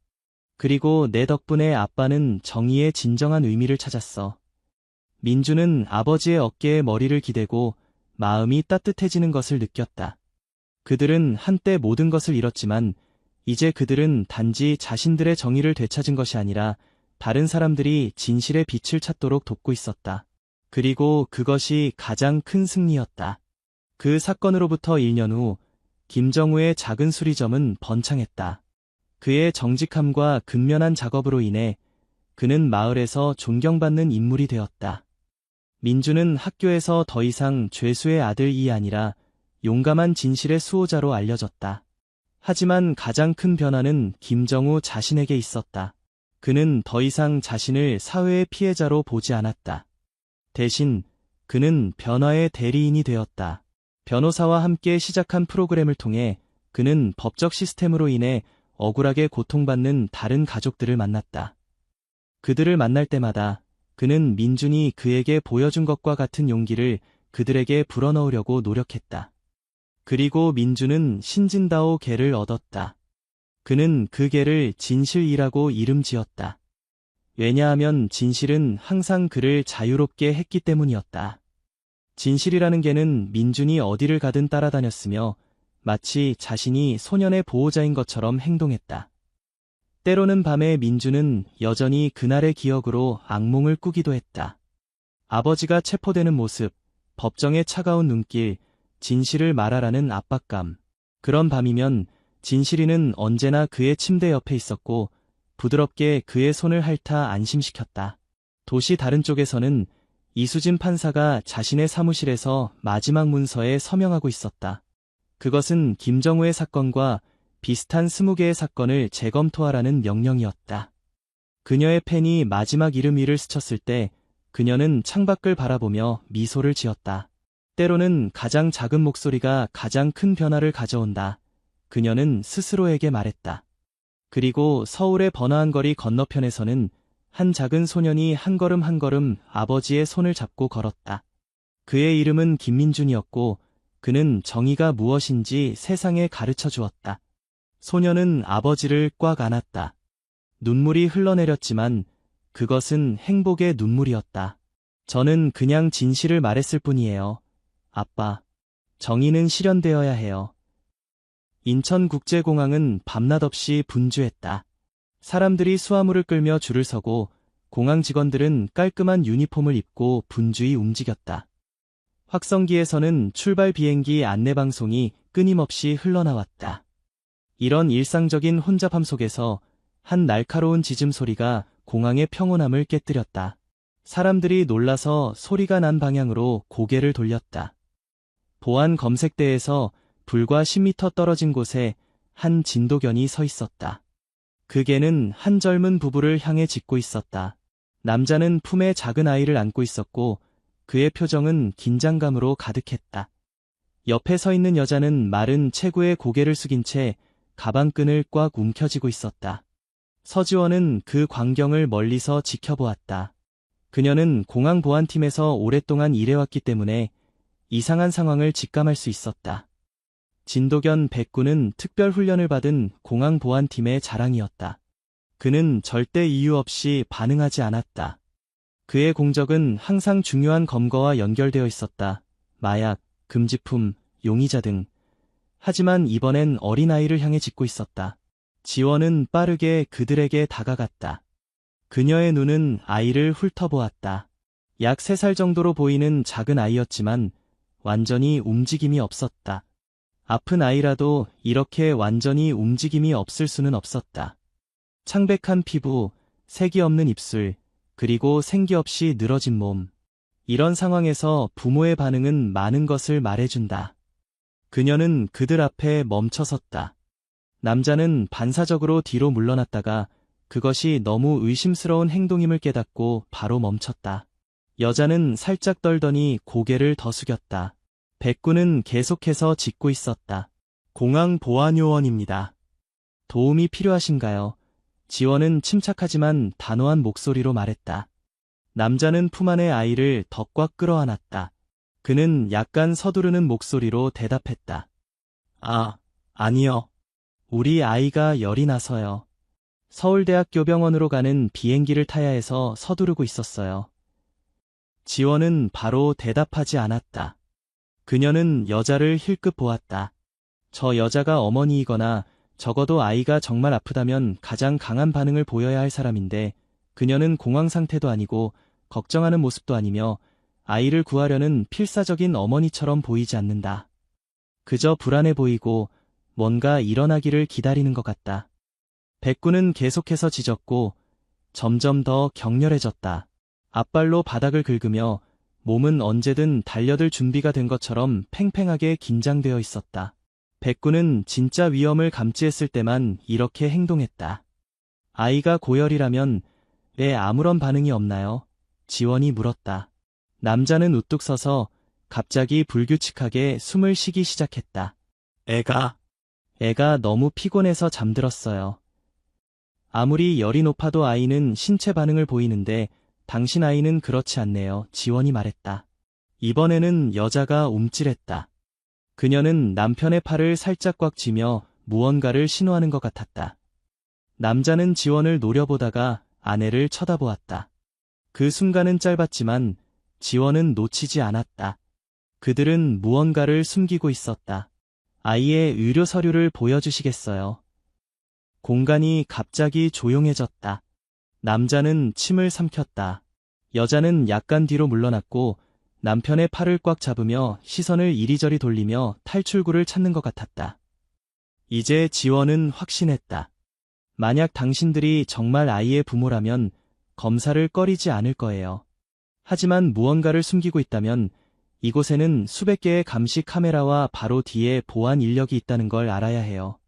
그리고 내 덕분에 아빠는 정의의 진정한 의미를 찾았어. 민주는 아버지의 어깨에 머리를 기대고 마음이 따뜻해지는 것을 느꼈다. 그들은 한때 모든 것을 잃었지만 이제 그들은 단지 자신들의 정의를 되찾은 것이 아니라 다른 사람들이 진실의 빛을 찾도록 돕고 있었다. 그리고 그것이 가장 큰 승리였다. 그 사건으로부터 1년 후 김정우의 작은 수리점은 번창했다. 그의 정직함과 근면한 작업으로 인해 그는 마을에서 존경받는 인물이 되었다. 민주는 학교에서 더 이상 죄수의 아들이 아니라 용감한 진실의 수호자로 알려졌다. 하지만 가장 큰 변화는 김정우 자신에게 있었다. 그는 더 이상 자신을 사회의 피해자로 보지 않았다. 대신 그는 변화의 대리인이 되었다. 변호사와 함께 시작한 프로그램을 통해 그는 법적 시스템으로 인해 억울하게 고통받는 다른 가족들을 만났다. 그들을 만날 때마다 그는 민준이 그에게 보여준 것과 같은 용기를 그들에게 불어넣으려고 노력했다. 그리고 민준은 신진다오 개를 얻었다. 그는 그 개를 진실이라고 이름 지었다. 왜냐하면 진실은 항상 그를 자유롭게 했기 때문이었다. 진실이라는 개는 민준이 어디를 가든 따라다녔으며 마치 자신이 소년의 보호자인 것처럼 행동했다. 때로는 밤에 민준은 여전히 그날의 기억으로 악몽을 꾸기도 했다. 아버지가 체포되는 모습, 법정의 차가운 눈길, 진실을 말하라는 압박감. 그런 밤이면 진실이는 언제나 그의 침대 옆에 있었고 부드럽게 그의 손을 핥아 안심시켰다. 도시 다른 쪽에서는 이수진 판사가 자신의 사무실에서 마지막 문서에 서명하고 있었다. 그것은 김정우의 사건과 비슷한 20개의 사건을 재검토하라는 명령이었다. 그녀의 펜이 마지막 이름 위를 스쳤을 때 그녀는 창밖을 바라보며 미소를 지었다. 때로는 가장 작은 목소리가 가장 큰 변화를 가져온다. 그녀는 스스로에게 말했다. 그리고 서울의 번화한 거리 건너편에서는 한 작은 소년이 한 걸음 한 걸음 아버지의 손을 잡고 걸었다. 그의 이름은 김민준이었고 그는 정의가 무엇인지 세상에 가르쳐 주었다. 소년은 아버지를 꽉 안았다. 눈물이 흘러내렸지만 그것은 행복의 눈물이었다. 저는 그냥 진실을 말했을 뿐이에요. 아빠, 정의는 실현되어야 해요. 인천국제공항은 밤낮 없이 분주했다. 사람들이 수화물을 끌며 줄을 서고 공항 직원들은 깔끔한 유니폼을 입고 분주히 움직였다. 확성기에서는 출발 비행기 안내방송이 끊임없이 흘러나왔다. 이런 일상적인 혼잡함 속에서 한 날카로운 짖음 소리가 공항의 평온함을 깨뜨렸다. 사람들이 놀라서 소리가 난 방향으로 고개를 돌렸다. 보안 검색대에서 불과 10m 떨어진 곳에 한 진도견이 서 있었다. 그 개는 한 젊은 부부를 향해 짖고 있었다. 남자는 품에 작은 아이를 안고 있었고 그의 표정은 긴장감으로 가득했다. 옆에 서 있는 여자는 마른 체구에 고개를 숙인 채 가방끈을 꽉 움켜쥐고 있었다. 서지원은 그 광경을 멀리서 지켜보았다. 그녀는 공항 보안팀에서 오랫동안 일해왔기 때문에 이상한 상황을 직감할 수 있었다. 진도견 백구는 특별 훈련을 받은 공항 보안팀의 자랑이었다. 그는 절대 이유 없이 반응하지 않았다. 그의 공적은 항상 중요한 검거와 연결되어 있었다. 마약, 금지품, 용의자 등. 하지만 이번엔 어린아이를 향해 짖고 있었다. 지원은 빠르게 그들에게 다가갔다. 그녀의 눈은 아이를 훑어보았다. 약 3살 정도로 보이는 작은 아이였지만 완전히 움직임이 없었다. 아픈 아이라도 이렇게 완전히 움직임이 없을 수는 없었다. 창백한 피부, 색이 없는 입술, 그리고 생기 없이 늘어진 몸. 이런 상황에서 부모의 반응은 많은 것을 말해준다. 그녀는 그들 앞에 멈춰섰다. 남자는 반사적으로 뒤로 물러났다가 그것이 너무 의심스러운 행동임을 깨닫고 바로 멈췄다. 여자는 살짝 떨더니 고개를 더 숙였다. 백구는 계속해서 짖고 있었다. 공항 보안요원입니다. 도움이 필요하신가요? 지원은 침착하지만 단호한 목소리로 말했다. 남자는 품 안의 아이를 더 꽉 끌어안았다. 그는 약간 서두르는 목소리로 대답했다. 아니요. 우리 아이가 열이 나서요. 서울대학교 병원으로 가는 비행기를 타야 해서 서두르고 있었어요. 지원은 바로 대답하지 않았다. 그녀는 여자를 힐끗 보았다. 저 여자가 어머니이거나 적어도 아이가 정말 아프다면 가장 강한 반응을 보여야 할 사람인데 그녀는 공황 상태도 아니고 걱정하는 모습도 아니며 아이를 구하려는 필사적인 어머니처럼 보이지 않는다. 그저 불안해 보이고 뭔가 일어나기를 기다리는 것 같다. 백구는 계속해서 짖었고 점점 더 격렬해졌다. 앞발로 바닥을 긁으며 몸은 언제든 달려들 준비가 된 것처럼 팽팽하게 긴장되어 있었다. 백구는 진짜 위험을 감지했을 때만 이렇게 행동했다. 아이가 고열이라면 왜 아무런 반응이 없나요? 지원이 물었다. 남자는 우뚝 서서 갑자기 불규칙하게 숨을 쉬기 시작했다. 애가 너무 피곤해서 잠들었어요. 아무리 열이 높아도 아이는 신체 반응을 보이는데 당신 아이는 그렇지 않네요. 지원이 말했다. 이번에는 여자가 움찔했다. 그녀는 남편의 팔을 살짝 꽉 쥐며 무언가를 신호하는 것 같았다. 남자는 지원을 노려보다가 아내를 쳐다보았다. 그 순간은 짧았지만 지원은 놓치지 않았다. 그들은 무언가를 숨기고 있었다. 아이의 의료 서류를 보여주시겠어요? 공간이 갑자기 조용해졌다. 남자는 침을 삼켰다. 여자는 약간 뒤로 물러났고 남편의 팔을 꽉 잡으며 시선을 이리저리 돌리며 탈출구를 찾는 것 같았다. 이제 지원은 확신했다. 만약 당신들이 정말 아이의 부모라면 검사를 꺼리지 않을 거예요. 하지만 무언가를 숨기고 있다면 이곳에는 수백 개의 감시 카메라와 바로 뒤에 보안 인력이 있다는 걸 알아야 해요.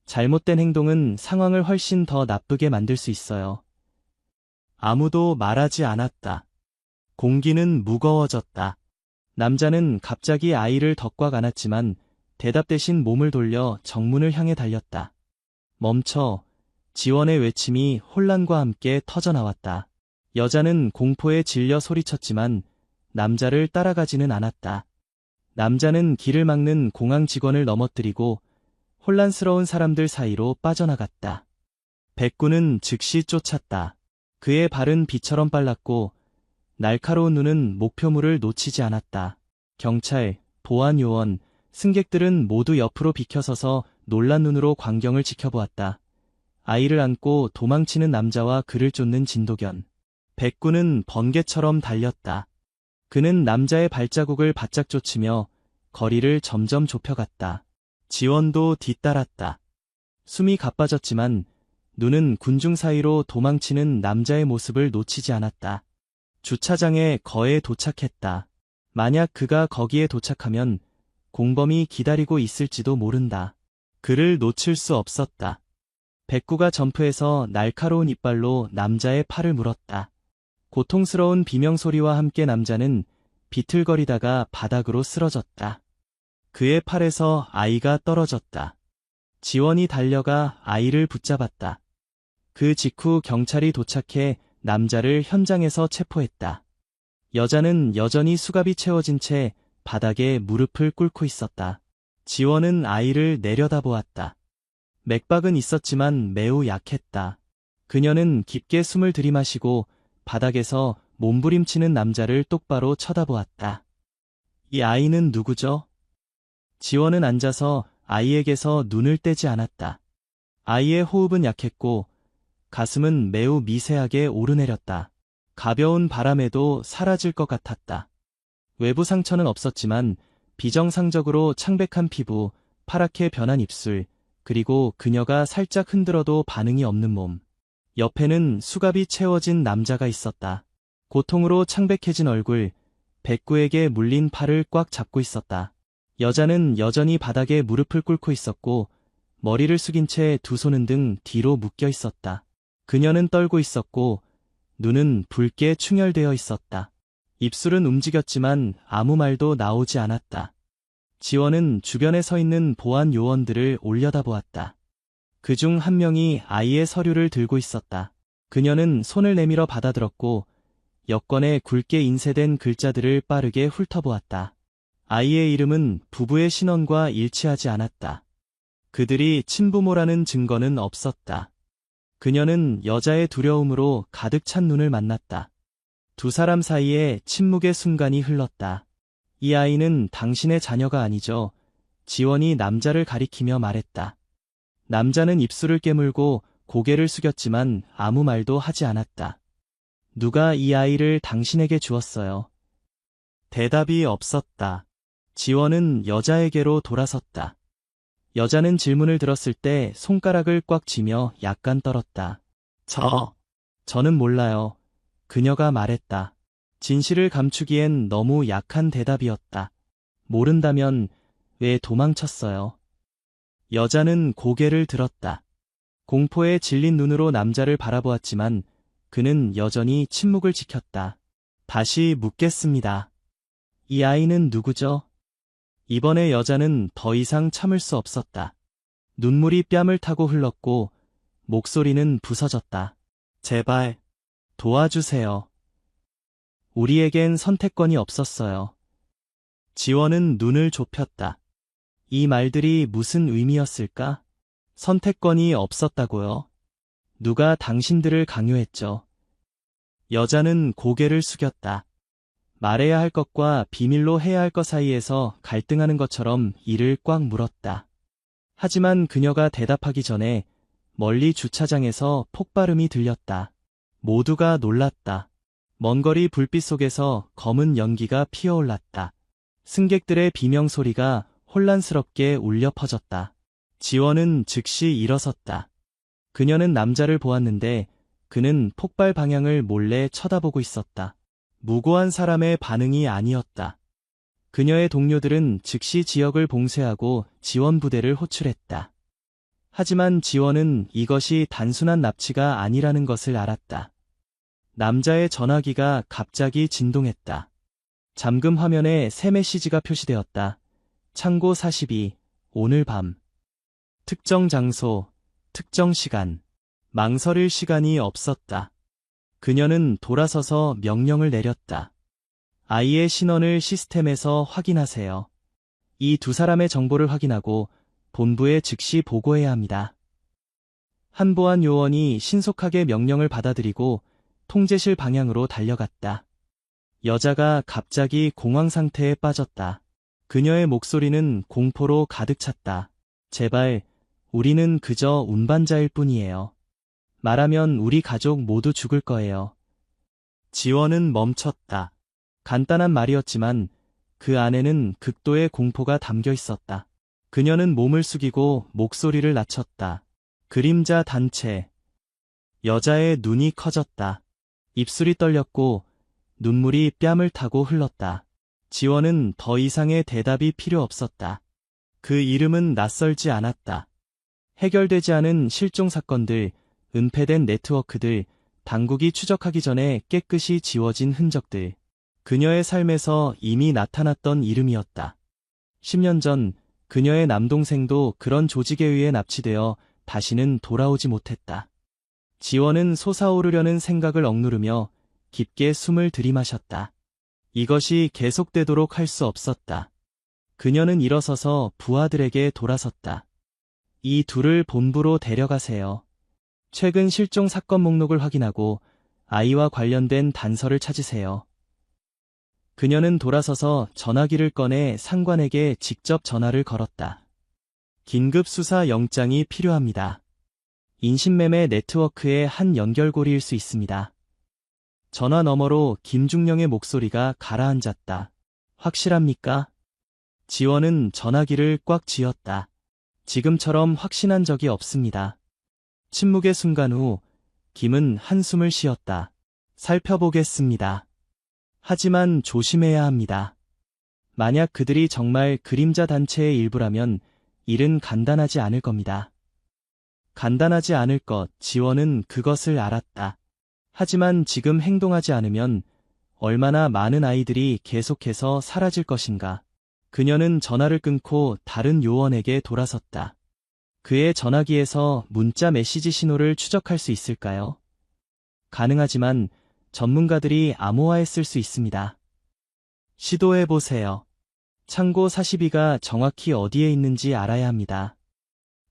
잘못된 행동은 상황을 훨씬 더 나쁘게 만들 수 있어요. 아무도 말하지 않았다. 공기는 무거워졌다. 남자는 갑자기 아이를 더 꽉 안았지만 대답 대신 몸을 돌려 정문을 향해 달렸다. 멈춰. 지원의 외침이 혼란과 함께 터져나왔다. 여자는 공포에 질려 소리쳤지만 남자를 따라가지는 않았다. 남자는 길을 막는 공항 직원을 넘어뜨리고 혼란스러운 사람들 사이로 빠져나갔다. 백구는 즉시 쫓았다. 그의 발은 비처럼 빨랐고 날카로운 눈은 목표물을 놓치지 않았다. 경찰, 보안요원, 승객들은 모두 옆으로 비켜서서 놀란 눈으로 광경을 지켜보았다. 아이를 안고 도망치는 남자와 그를 쫓는 진도견. 백구는 번개처럼 달렸다. 그는 남자의 발자국을 바짝 쫓으며 거리를 점점 좁혀갔다. 지원도 뒤따랐다. 숨이 가빠졌지만 눈은 군중 사이로 도망치는 남자의 모습을 놓치지 않았다. 주차장에 거에 도착했다. 만약 그가 거기에 도착하면 공범이 기다리고 있을지도 모른다. 그를 놓칠 수 없었다. 백구가 점프해서 날카로운 이빨로 남자의 팔을 물었다. 고통스러운 비명소리와 함께 남자는 비틀거리다가 바닥으로 쓰러졌다. 그의 팔에서 아이가 떨어졌다. 지원이 달려가 아이를 붙잡았다. 그 직후 경찰이 도착해 남자를 현장에서 체포했다. 여자는 여전히 수갑이 채워진 채 바닥에 무릎을 꿇고 있었다. 지원은 아이를 내려다보았다. 맥박은 있었지만 매우 약했다. 그녀는 깊게 숨을 들이마시고 바닥에서 몸부림치는 남자를 똑바로 쳐다보았다. 이 아이는 누구죠? 지원은 앉아서 아이에게서 눈을 떼지 않았다. 아이의 호흡은 약했고 가슴은 매우 미세하게 오르내렸다. 가벼운 바람에도 사라질 것 같았다. 외부 상처는 없었지만 비정상적으로 창백한 피부, 파랗게 변한 입술, 그리고 그녀가 살짝 흔들어도 반응이 없는 몸. 옆에는 수갑이 채워진 남자가 있었다. 고통으로 창백해진 얼굴, 백구에게 물린 팔을 꽉 잡고 있었다. 여자는 여전히 바닥에 무릎을 꿇고 있었고 머리를 숙인 채 두 손은 등 뒤로 묶여 있었다. 그녀는 떨고 있었고 눈은 붉게 충혈되어 있었다. 입술은 움직였지만 아무 말도 나오지 않았다. 지원은 주변에 서 있는 보안 요원들을 올려다보았다. 그중 한 명이 아이의 서류를 들고 있었다. 그녀는 손을 내밀어 받아들었고 여권에 굵게 인쇄된 글자들을 빠르게 훑어보았다. 아이의 이름은 부부의 신원과 일치하지 않았다. 그들이 친부모라는 증거는 없었다. 그녀는 여자의 두려움으로 가득 찬 눈을 만났다. 두 사람 사이에 침묵의 순간이 흘렀다. 이 아이는 당신의 자녀가 아니죠. 지원이 남자를 가리키며 말했다. 남자는 입술을 깨물고 고개를 숙였지만 아무 말도 하지 않았다. 누가 이 아이를 당신에게 주었어요? 대답이 없었다. 지원은 여자에게로 돌아섰다. 여자는 질문을 들었을 때 손가락을 꽉 쥐며 약간 떨었다. 저는 몰라요. 그녀가 말했다. 진실을 감추기엔 너무 약한 대답이었다. 모른다면 왜 도망쳤어요? 여자는 고개를 들었다. 공포에 질린 눈으로 남자를 바라보았지만 그는 여전히 침묵을 지켰다. 다시 묻겠습니다. 이 아이는 누구죠? 이번에 여자는 더 이상 참을 수 없었다. 눈물이 뺨을 타고 흘렀고 목소리는 부서졌다. 제발 도와주세요. 우리에겐 선택권이 없었어요. 지원은 눈을 좁혔다. 이 말들이 무슨 의미였을까? 선택권이 없었다고요? 누가 당신들을 강요했죠? 여자는 고개를 숙였다. 말해야 할 것과 비밀로 해야 할 것 사이에서 갈등하는 것처럼 이를 꽉 물었다. 하지만 그녀가 대답하기 전에 멀리 주차장에서 폭발음이 들렸다. 모두가 놀랐다. 먼 거리 불빛 속에서 검은 연기가 피어올랐다. 승객들의 비명소리가 혼란스럽게 울려 퍼졌다. 지원은 즉시 일어섰다. 그녀는 남자를 보았는데 그는 폭발 방향을 몰래 쳐다보고 있었다. 무고한 사람의 반응이 아니었다. 그녀의 동료들은 즉시 지역을 봉쇄하고 지원 부대를 호출했다. 하지만 지원은 이것이 단순한 납치가 아니라는 것을 알았다. 남자의 전화기가 갑자기 진동했다. 잠금 화면에 새 메시지가 표시되었다. 창고 42, 오늘 밤. 특정 장소, 특정 시간. 망설일 시간이 없었다. 그녀는 돌아서서 명령을 내렸다. 아이의 신원을 시스템에서 확인하세요. 이 두 사람의 정보를 확인하고 본부에 즉시 보고해야 합니다. 한 보안 요원이 신속하게 명령을 받아들이고 통제실 방향으로 달려갔다. 여자가 갑자기 공황 상태에 빠졌다. 그녀의 목소리는 공포로 가득 찼다. 제발, 우리는 그저 운반자일 뿐이에요. 말하면 우리 가족 모두 죽을 거예요. 지원은 멈췄다. 간단한 말이었지만 그 안에는 극도의 공포가 담겨 있었다. 그녀는 몸을 숙이고 목소리를 낮췄다. 그림자 단체. 여자의 눈이 커졌다. 입술이 떨렸고 눈물이 뺨을 타고 흘렀다. 지원은 더 이상의 대답이 필요 없었다. 그 이름은 낯설지 않았다. 해결되지 않은 실종 사건들, 은폐된 네트워크들, 당국이 추적하기 전에 깨끗이 지워진 흔적들. 그녀의 삶에서 이미 나타났던 이름이었다. 10년 전 그녀의 남동생도 그런 조직에 의해 납치되어 다시는 돌아오지 못했다. 지원은 솟아오르려는 생각을 억누르며 깊게 숨을 들이마셨다. 이것이 계속되도록 할 수 없었다. 그녀는 일어서서 부하들에게 돌아섰다. 이 둘을 본부로 데려가세요. 최근 실종 사건 목록을 확인하고 아이와 관련된 단서를 찾으세요. 그녀는 돌아서서 전화기를 꺼내 상관에게 직접 전화를 걸었다. 긴급 수사 영장이 필요합니다. 인신매매 네트워크의 한 연결고리일 수 있습니다. 전화 너머로 김중령의 목소리가 가라앉았다. 확실합니까? 지원은 전화기를 꽉 쥐었다. 지금처럼 확신한 적이 없습니다. 침묵의 순간 후 김은 한숨을 쉬었다. 살펴보겠습니다. 하지만 조심해야 합니다. 만약 그들이 정말 그림자 단체의 일부라면 일은 간단하지 않을 겁니다. 간단하지 않을 것, 지원은 그것을 알았다. 하지만 지금 행동하지 않으면 얼마나 많은 아이들이 계속해서 사라질 것인가. 그녀는 전화를 끊고 다른 요원에게 돌아섰다. 그의 전화기에서 문자 메시지 신호를 추적할 수 있을까요? 가능하지만 전문가들이 암호화했을 수 있습니다. 시도해보세요. 창고 42가 정확히 어디에 있는지 알아야 합니다.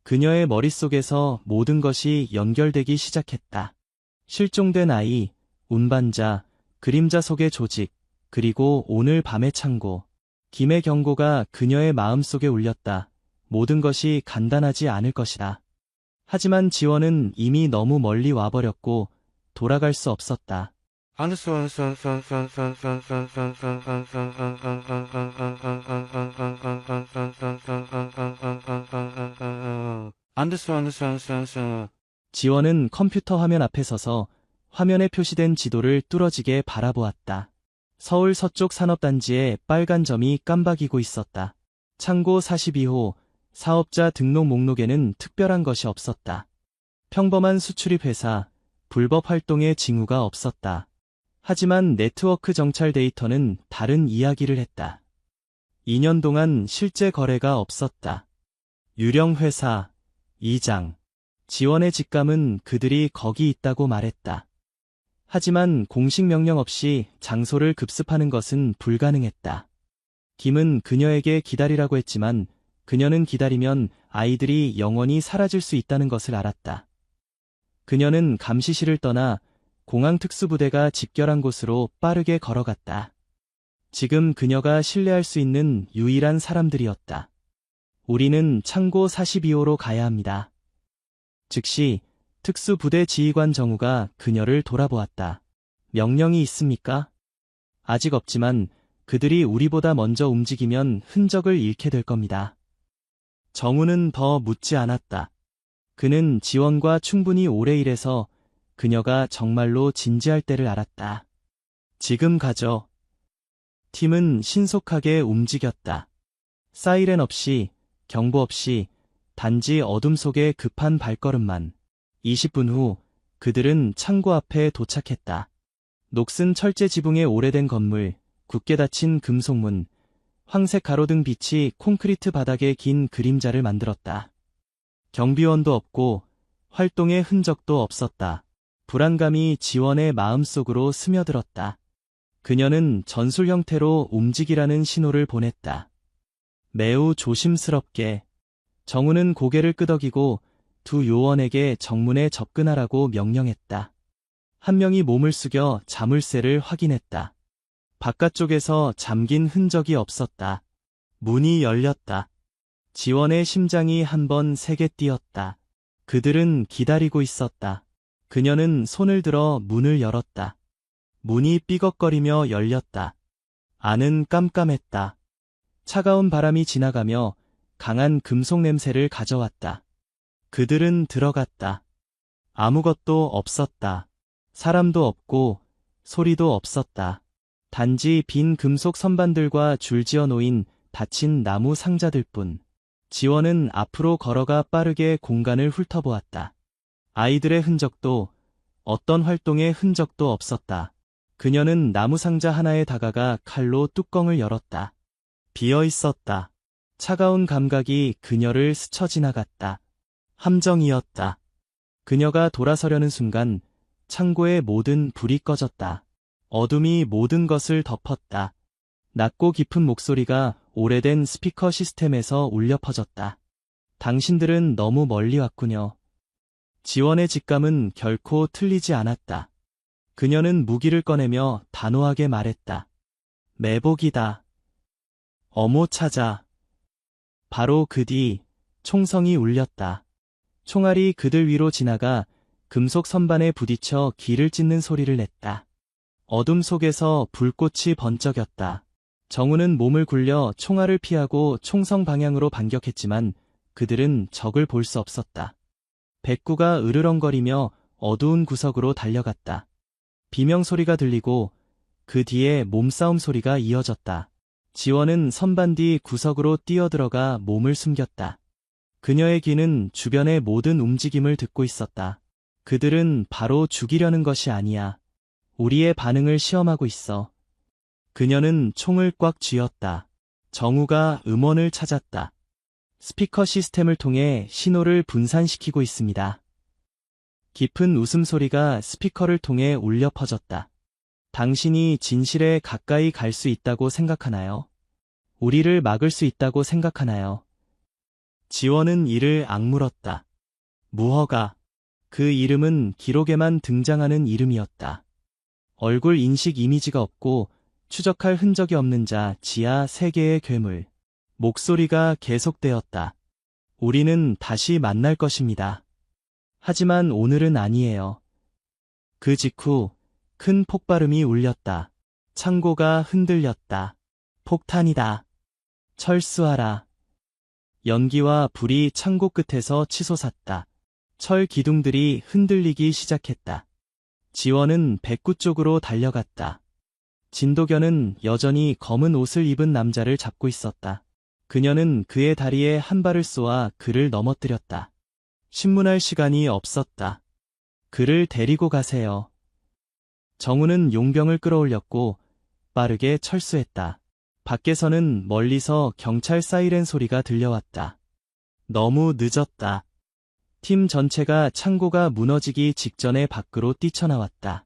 그녀의 머릿속에서 모든 것이 연결되기 시작했다. 실종된 아이, 운반자, 그림자 속의 조직, 그리고 오늘 밤의 창고. 김의 경고가 그녀의 마음속에 울렸다. 모든 것이 간단하지 않을 것이다. 하지만 지원은 이미 너무 멀리 와버렸고 돌아갈 수 없었다. 지원은 컴퓨터 화면 앞에 서서 화면에 표시된 지도를 뚫어지게 바라보았다. 서울 서쪽 산업단지에 빨간 점이 깜박이고 있었다. 창고 42호 사업자 등록 목록에는 특별한 것이 없었다. 평범한 수출입 회사, 불법 활동의 징후가 없었다. 하지만 네트워크 정찰 데이터는 다른 이야기를 했다. 2년 동안 실제 거래가 없었다. 유령 회사, 이장. 지원의 직감은 그들이 거기 있다고 말했다. 하지만 공식 명령 없이 장소를 급습하는 것은 불가능했다. 김은 그녀에게 기다리라고 했지만 그녀는 기다리면 아이들이 영원히 사라질 수 있다는 것을 알았다. 그녀는 감시실을 떠나 공항특수부대가 집결한 곳으로 빠르게 걸어갔다. 지금 그녀가 신뢰할 수 있는 유일한 사람들이었다. 우리는 창고 42호로 가야 합니다. 즉시 특수부대 지휘관 정우가 그녀를 돌아보았다. 명령이 있습니까? 아직 없지만 그들이 우리보다 먼저 움직이면 흔적을 잃게 될 겁니다. 정우는 더 묻지 않았다. 그는 지원과 충분히 오래 일해서 그녀가 정말로 진지할 때를 알았다. 지금 가죠. 팀은 신속하게 움직였다. 사이렌 없이, 경보 없이, 단지 어둠 속의 급한 발걸음만. 20분 후 그들은 창고 앞에 도착했다. 녹슨 철제 지붕의 오래된 건물, 굳게 닫힌 금속문, 황색 가로등 빛이 콘크리트 바닥에 긴 그림자를 만들었다. 경비원도 없고 활동의 흔적도 없었다. 불안감이 지원의 마음속으로 스며들었다. 그녀는 전술 형태로 움직이라는 신호를 보냈다. 매우 조심스럽게. 정우는 고개를 끄덕이고 두 요원에게 정문에 접근하라고 명령했다. 한 명이 몸을 숙여 자물쇠를 확인했다. 바깥쪽에서 잠긴 흔적이 없었다. 문이 열렸다. 지원의 심장이 한 번 세게 뛰었다. 그들은 기다리고 있었다. 그녀는 손을 들어 문을 열었다. 문이 삐걱거리며 열렸다. 안은 깜깜했다. 차가운 바람이 지나가며 강한 금속 냄새를 가져왔다. 그들은 들어갔다. 아무것도 없었다. 사람도 없고 소리도 없었다. 단지 빈 금속 선반들과 줄지어 놓인 닫힌 나무 상자들 뿐. 지원은 앞으로 걸어가 빠르게 공간을 훑어보았다. 아이들의 흔적도, 어떤 활동의 흔적도 없었다. 그녀는 나무 상자 하나에 다가가 칼로 뚜껑을 열었다. 비어 있었다. 차가운 감각이 그녀를 스쳐 지나갔다. 함정이었다. 그녀가 돌아서려는 순간 창고의 모든 불이 꺼졌다. 어둠이 모든 것을 덮었다. 낮고 깊은 목소리가 오래된 스피커 시스템에서 울려 퍼졌다. 당신들은 너무 멀리 왔군요. 지원의 직감은 결코 틀리지 않았다. 그녀는 무기를 꺼내며 단호하게 말했다. 매복이다. 어모 찾아. 바로 그 뒤 총성이 울렸다. 총알이 그들 위로 지나가 금속 선반에 부딪혀 길을 찢는 소리를 냈다. 어둠 속에서 불꽃이 번쩍였다. 정우는 몸을 굴려 총알을 피하고 총성 방향으로 반격했지만 그들은 적을 볼 수 없었다. 백구가 으르렁거리며 어두운 구석으로 달려갔다. 비명소리가 들리고 그 뒤에 몸싸움 소리가 이어졌다. 지원은 선반 뒤 구석으로 뛰어들어가 몸을 숨겼다. 그녀의 귀는 주변의 모든 움직임을 듣고 있었다. 그들은 바로 죽이려는 것이 아니야. 우리의 반응을 시험하고 있어. 그녀는 총을 꽉 쥐었다. 정우가 음원을 찾았다. 스피커 시스템을 통해 신호를 분산시키고 있습니다. 깊은 웃음소리가 스피커를 통해 울려 퍼졌다. 당신이 진실에 가까이 갈 수 있다고 생각하나요? 우리를 막을 수 있다고 생각하나요? 지원은 이를 악물었다. 무허가. 그 이름은 기록에만 등장하는 이름이었다. 얼굴 인식 이미지가 없고 추적할 흔적이 없는 자 지하 세계의 괴물. 목소리가 계속되었다. 우리는 다시 만날 것입니다. 하지만 오늘은 아니에요. 그 직후 큰 폭발음이 울렸다. 창고가 흔들렸다. 폭탄이다. 철수하라. 연기와 불이 창고 끝에서 치솟았다. 철 기둥들이 흔들리기 시작했다. 지원은 백구 쪽으로 달려갔다. 진도견은 여전히 검은 옷을 입은 남자를 잡고 있었다. 그녀는 그의 다리에 한 발을 쏘아 그를 넘어뜨렸다. 신문할 시간이 없었다. 그를 데리고 가세요. 정우는 용병을 끌어올렸고 빠르게 철수했다. 밖에서는 멀리서 경찰 사이렌 소리가 들려왔다. 너무 늦었다. 팀 전체가 창고가 무너지기 직전에 밖으로 뛰쳐나왔다.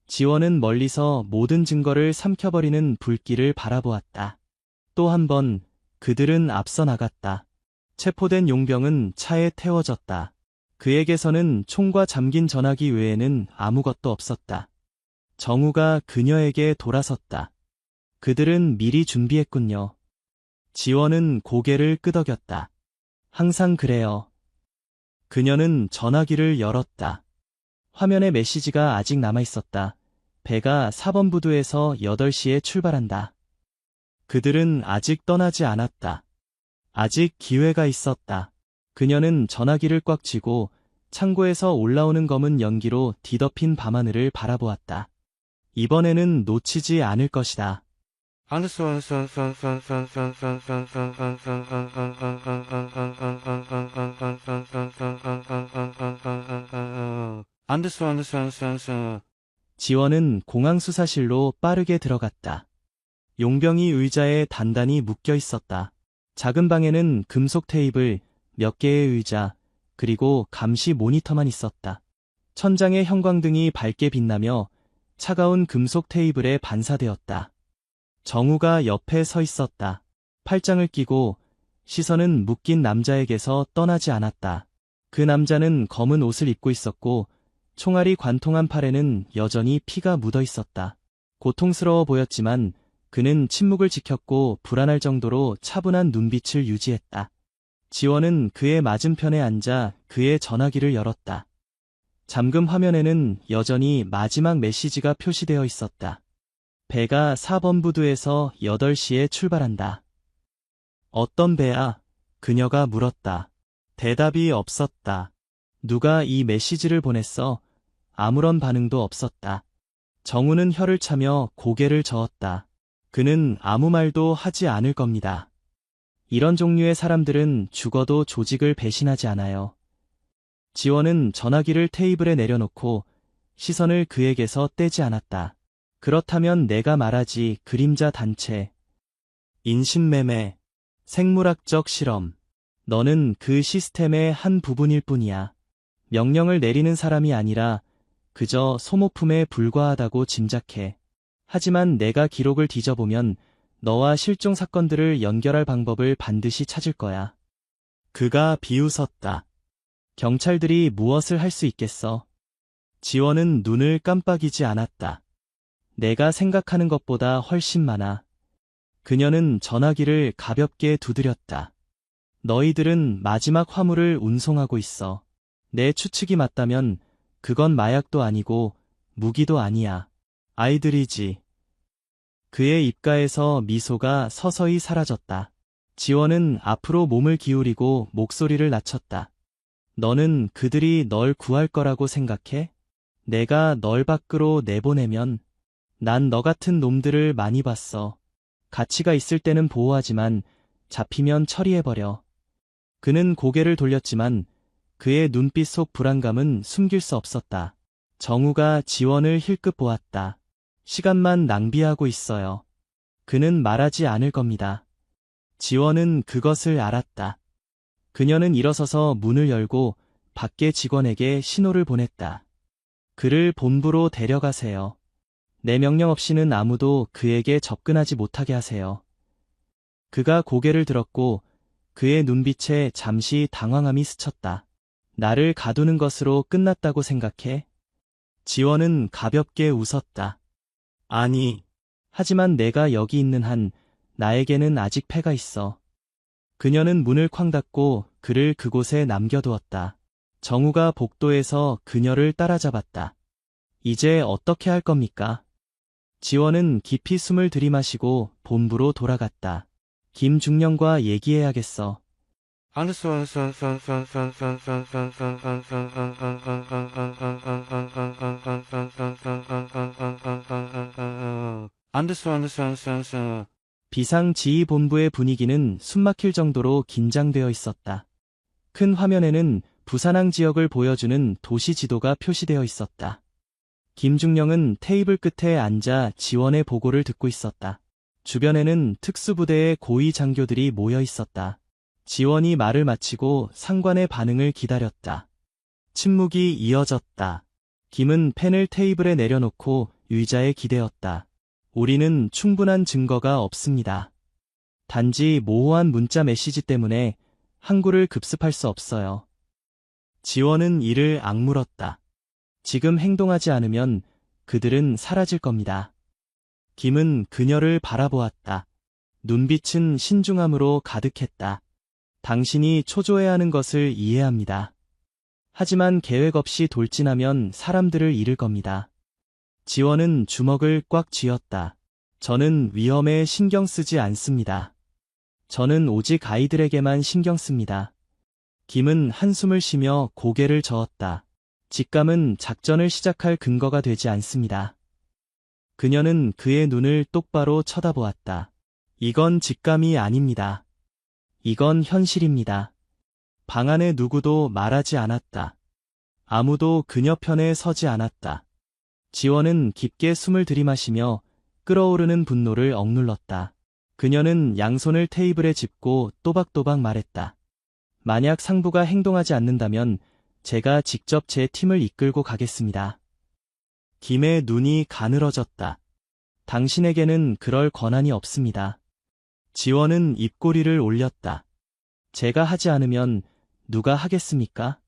지원은 멀리서 모든 증거를 삼켜버리는 불길을 바라보았다. 또 한 번 그들은 앞서 나갔다. 체포된 용병은 차에 태워졌다. 그에게서는 총과 잠긴 전화기 외에는 아무것도 없었다. 정우가 그녀에게 돌아섰다. 그들은 미리 준비했군요. 지원은 고개를 끄덕였다. 항상 그래요. 그녀는 전화기를 열었다. 화면에 메시지가 아직 남아있었다. 배가 4번 부두에서 8시에 출발한다. 그들은 아직 떠나지 않았다. 아직 기회가 있었다. 그녀는 전화기를 꽉 쥐고 창고에서 올라오는 검은 연기로 뒤덮인 밤하늘을 바라보았다. 이번에는 놓치지 않을 것이다. 지원은 공항수사실로 빠르게 들어갔다. 용병이 의자에 단단히 묶여 있었다. 작은 방에는 금속 테이블, 몇 개의 의자, 그리고 감시 모니터만 있었다. 천장의 형광등이 밝게 빛나며 차가운 금속 테이블에 반사되었다. 정우가 옆에 서 있었다. 팔짱을 끼고 시선은 묶인 남자에게서 떠나지 않았다. 그 남자는 검은 옷을 입고 있었고 총알이 관통한 팔에는 여전히 피가 묻어 있었다. 고통스러워 보였지만 그는 침묵을 지켰고 불안할 정도로 차분한 눈빛을 유지했다. 지원은 그의 맞은편에 앉아 그의 전화기를 열었다. 잠금 화면에는 여전히 마지막 메시지가 표시되어 있었다. 배가 4번 부두에서 8시에 출발한다. 어떤 배야? 그녀가 물었다. 대답이 없었다. 누가 이 메시지를 보냈어? 아무런 반응도 없었다. 정우는 혀를 차며 고개를 저었다. 그는 아무 말도 하지 않을 겁니다. 이런 종류의 사람들은 죽어도 조직을 배신하지 않아요. 지원은 전화기를 테이블에 내려놓고 시선을 그에게서 떼지 않았다. 그렇다면 내가 말하지 그림자 단체, 인신매매, 생물학적 실험. 너는 그 시스템의 한 부분일 뿐이야. 명령을 내리는 사람이 아니라 그저 소모품에 불과하다고 짐작해. 하지만 내가 기록을 뒤져보면 너와 실종 사건들을 연결할 방법을 반드시 찾을 거야. 그가 비웃었다. 경찰들이 무엇을 할 수 있겠어? 지원은 눈을 깜빡이지 않았다. 내가 생각하는 것보다 훨씬 많아. 그녀는 전화기를 가볍게 두드렸다. 너희들은 마지막 화물을 운송하고 있어. 내 추측이 맞다면 그건 마약도 아니고 무기도 아니야. 아이들이지. 그의 입가에서 미소가 서서히 사라졌다. 지원은 앞으로 몸을 기울이고 목소리를 낮췄다. 너는 그들이 널 구할 거라고 생각해? 내가 널 밖으로 내보내면 난 너 같은 놈들을 많이 봤어. 가치가 있을 때는 보호하지만 잡히면 처리해버려. 그는 고개를 돌렸지만 그의 눈빛 속 불안감은 숨길 수 없었다. 정우가 지원을 힐끗 보았다. 시간만 낭비하고 있어요. 그는 말하지 않을 겁니다. 지원은 그것을 알았다. 그녀는 일어서서 문을 열고 밖의 직원에게 신호를 보냈다. 그를 본부로 데려가세요. 내 명령 없이는 아무도 그에게 접근하지 못하게 하세요. 그가 고개를 들었고 그의 눈빛에 잠시 당황함이 스쳤다. 나를 가두는 것으로 끝났다고 생각해? 지원은 가볍게 웃었다. 아니, 하지만 내가 여기 있는 한 나에게는 아직 패가 있어. 그녀는 문을 쾅 닫고 그를 그곳에 남겨두었다. 정우가 복도에서 그녀를 따라잡았다. 이제 어떻게 할 겁니까? 지원은 깊이 숨을 들이마시고 본부로 돌아갔다. 김중령과 얘기해야겠어. 비상지휘본부의 분위기는 숨막힐 정도로 긴장되어 있었다. 큰 화면에는 부산항 지역을 보여주는 도시 지도가 표시되어 있었다. 김중령은 테이블 끝에 앉아 지원의 보고를 듣고 있었다. 주변에는 특수부대의 고위 장교들이 모여 있었다. 지원이 말을 마치고 상관의 반응을 기다렸다. 침묵이 이어졌다. 김은 펜을 테이블에 내려놓고 의자에 기대었다. 우리는 충분한 증거가 없습니다. 단지 모호한 문자 메시지 때문에 항구를 급습할 수 없어요. 지원은 이를 악물었다. 지금 행동하지 않으면 그들은 사라질 겁니다. 김은 그녀를 바라보았다. 눈빛은 신중함으로 가득했다. 당신이 초조해야 하는 것을 이해합니다. 하지만 계획 없이 돌진하면 사람들을 잃을 겁니다. 지원은 주먹을 꽉 쥐었다. 저는 위험에 신경 쓰지 않습니다. 저는 오직 아이들에게만 신경 씁니다. 김은 한숨을 쉬며 고개를 저었다. 직감은 작전을 시작할 근거가 되지 않습니다. 그녀는 그의 눈을 똑바로 쳐다보았다. 이건 직감이 아닙니다. 이건 현실입니다. 방 안에 누구도 말하지 않았다. 아무도 그녀 편에 서지 않았다. 지원은 깊게 숨을 들이마시며 끓어오르는 분노를 억눌렀다. 그녀는 양손을 테이블에 짚고 또박또박 말했다. 만약 상부가 행동하지 않는다면 제가 직접 제 팀을 이끌고 가겠습니다. 김의 눈이 가늘어졌다. 당신에게는 그럴 권한이 없습니다. 지원은 입꼬리를 올렸다. 제가 하지 않으면 누가 하겠습니까?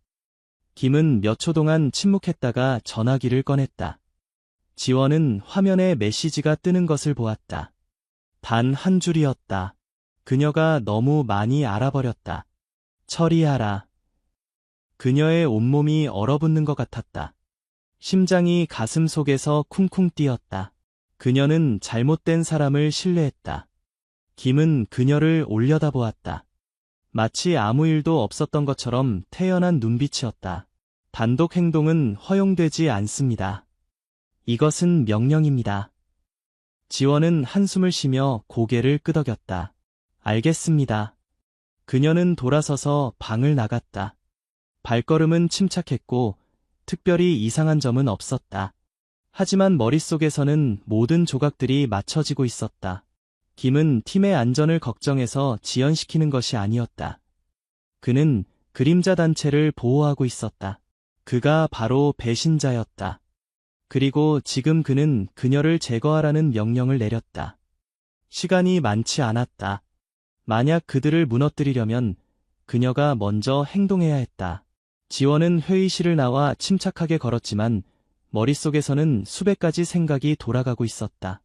김은 몇 초 동안 침묵했다가 전화기를 꺼냈다. 지원은 화면에 메시지가 뜨는 것을 보았다. 단 한 줄이었다. 그녀가 너무 많이 알아버렸다. 처리하라. 그녀의 온몸이 얼어붙는 것 같았다. 심장이 가슴 속에서 쿵쿵 뛰었다. 그녀는 잘못된 사람을 신뢰했다. 김은 그녀를 올려다보았다. 마치 아무 일도 없었던 것처럼 태연한 눈빛이었다. 단독 행동은 허용되지 않습니다. 이것은 명령입니다. 지원은 한숨을 쉬며 고개를 끄덕였다. 알겠습니다. 그녀는 돌아서서 방을 나갔다. 발걸음은 침착했고 특별히 이상한 점은 없었다. 하지만 머릿속에서는 모든 조각들이 맞춰지고 있었다. 김은 팀의 안전을 걱정해서 지연시키는 것이 아니었다. 그는 그림자 단체를 보호하고 있었다. 그가 바로 배신자였다. 그리고 지금 그는 그녀를 제거하라는 명령을 내렸다. 시간이 많지 않았다. 만약 그들을 무너뜨리려면 그녀가 먼저 행동해야 했다. 지원은 회의실을 나와 침착하게 걸었지만 머릿속에서는 수백 가지 생각이 돌아가고 있었다.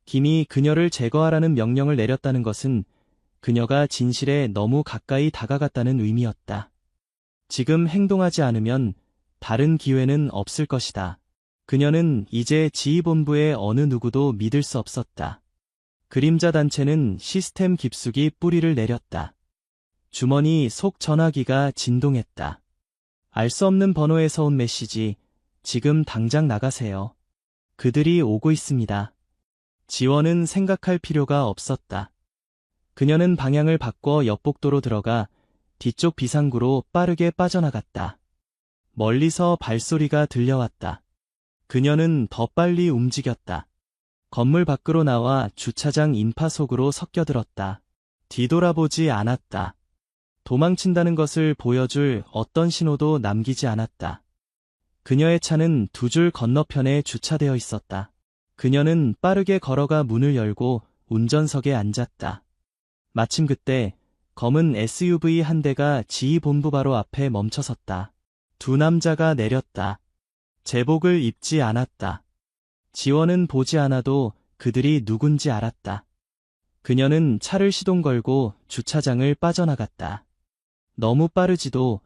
김이 그녀를 제거하라는 명령을 내렸다는 것은 그녀가 진실에 너무 가까이 다가갔다는 의미였다. 지금 행동하지 않으면 다른 기회는 없을 것이다. 그녀는 이제 지휘본부의 어느 누구도 믿을 수 없었다. 그림자 단체는 시스템 깊숙이 뿌리를 내렸다. 주머니 속 전화기가 진동했다. 알 수 없는 번호에서 온 메시지, 지금 당장 나가세요. 그들이 오고 있습니다. 지원은 생각할 필요가 없었다. 그녀는 방향을 바꿔 옆복도로 들어가 뒤쪽 비상구로 빠르게 빠져나갔다. 멀리서 발소리가 들려왔다. 그녀는 더 빨리 움직였다. 건물 밖으로 나와 주차장 인파 속으로 섞여들었다. 뒤돌아보지 않았다. 도망친다는 것을 보여줄 어떤 신호도 남기지 않았다. 그녀의 차는 두 줄 건너편에 주차되어 있었다. 그녀는 빠르게 걸어가 문을 열고 운전석에 앉았다. 마침 그때 검은 SUV 한 대가 지휘본부 바로 앞에 멈춰섰다. 두 남자가 내렸다. 제복을 입지 않았다. 지원은 보지 않아도 그들이 누군지 알았다. 그녀는 차를 시동 걸고 주차장을 빠져나갔다. 너무 빠르지도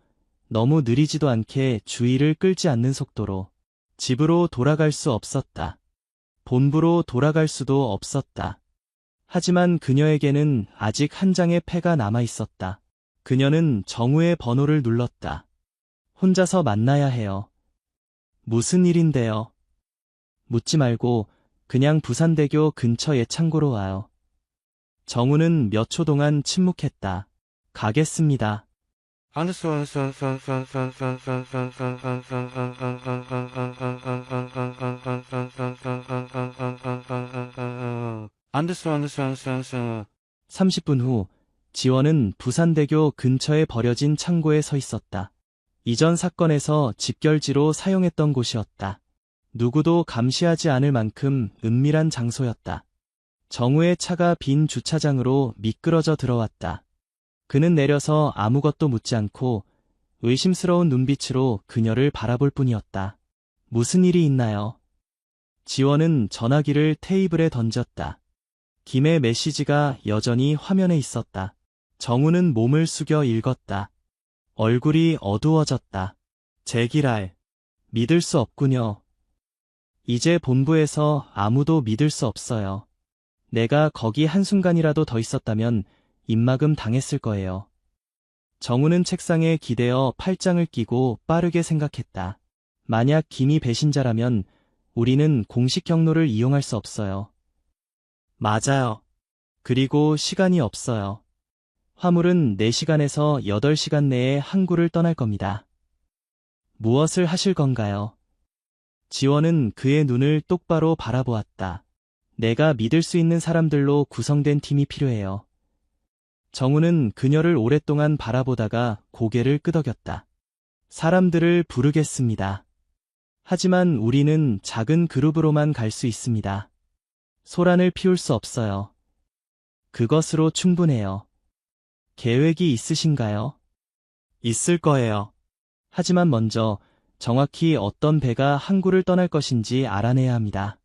너무 느리지도 않게 주의를 끌지 않는 속도로. 집으로 돌아갈 수 없었다. 본부로 돌아갈 수도 없었다. 하지만 그녀에게는 아직 한 장의 패가 남아 있었다. 그녀는 정우의 번호를 눌렀다. 혼자서 만나야 해요. 무슨 일인데요? 묻지 말고 그냥 부산대교 근처 예창고로 와요. 정우는 몇 초 동안 침묵했다. 가겠습니다. 안데스 30분 후 지원은 부산대교 근처에 버려진 창고에 서 있었다. 이전 사건에서 집결지로 사용했던 곳이었다. 누구도 감시하지 않을 만큼 은밀한 장소였다. 정우의 차가 빈 주차장으로 미끄러져 들어왔다. 그는 내려서 아무것도 묻지 않고 의심스러운 눈빛으로 그녀를 바라볼 뿐이었다. 무슨 일이 있나요? 지원은 전화기를 테이블에 던졌다. 김의 메시지가 여전히 화면에 있었다. 정우는 몸을 숙여 읽었다. 얼굴이 어두워졌다. 제기랄. 믿을 수 없군요. 이제 본부에서 아무도 믿을 수 없어요. 내가 거기 한순간이라도 더 있었다면 입막음 당했을 거예요. 정우는 책상에 기대어 팔짱을 끼고 빠르게 생각했다. 만약 김이 배신자라면 우리는 공식 경로를 이용할 수 없어요. 맞아요. 그리고 시간이 없어요. 화물은 4시간에서 8시간 내에 항구를 떠날 겁니다. 무엇을 하실 건가요? 지원은 그의 눈을 똑바로 바라보았다. 내가 믿을 수 있는 사람들로 구성된 팀이 필요해요. 정우는 그녀를 오랫동안 바라보다가 고개를 끄덕였다. 사람들을 부르겠습니다. 하지만 우리는 작은 그룹으로만 갈 수 있습니다. 소란을 피울 수 없어요. 그것으로 충분해요. 계획이 있으신가요? 있을 거예요. 하지만 먼저 정확히 어떤 배가 항구를 떠날 것인지 알아내야 합니다.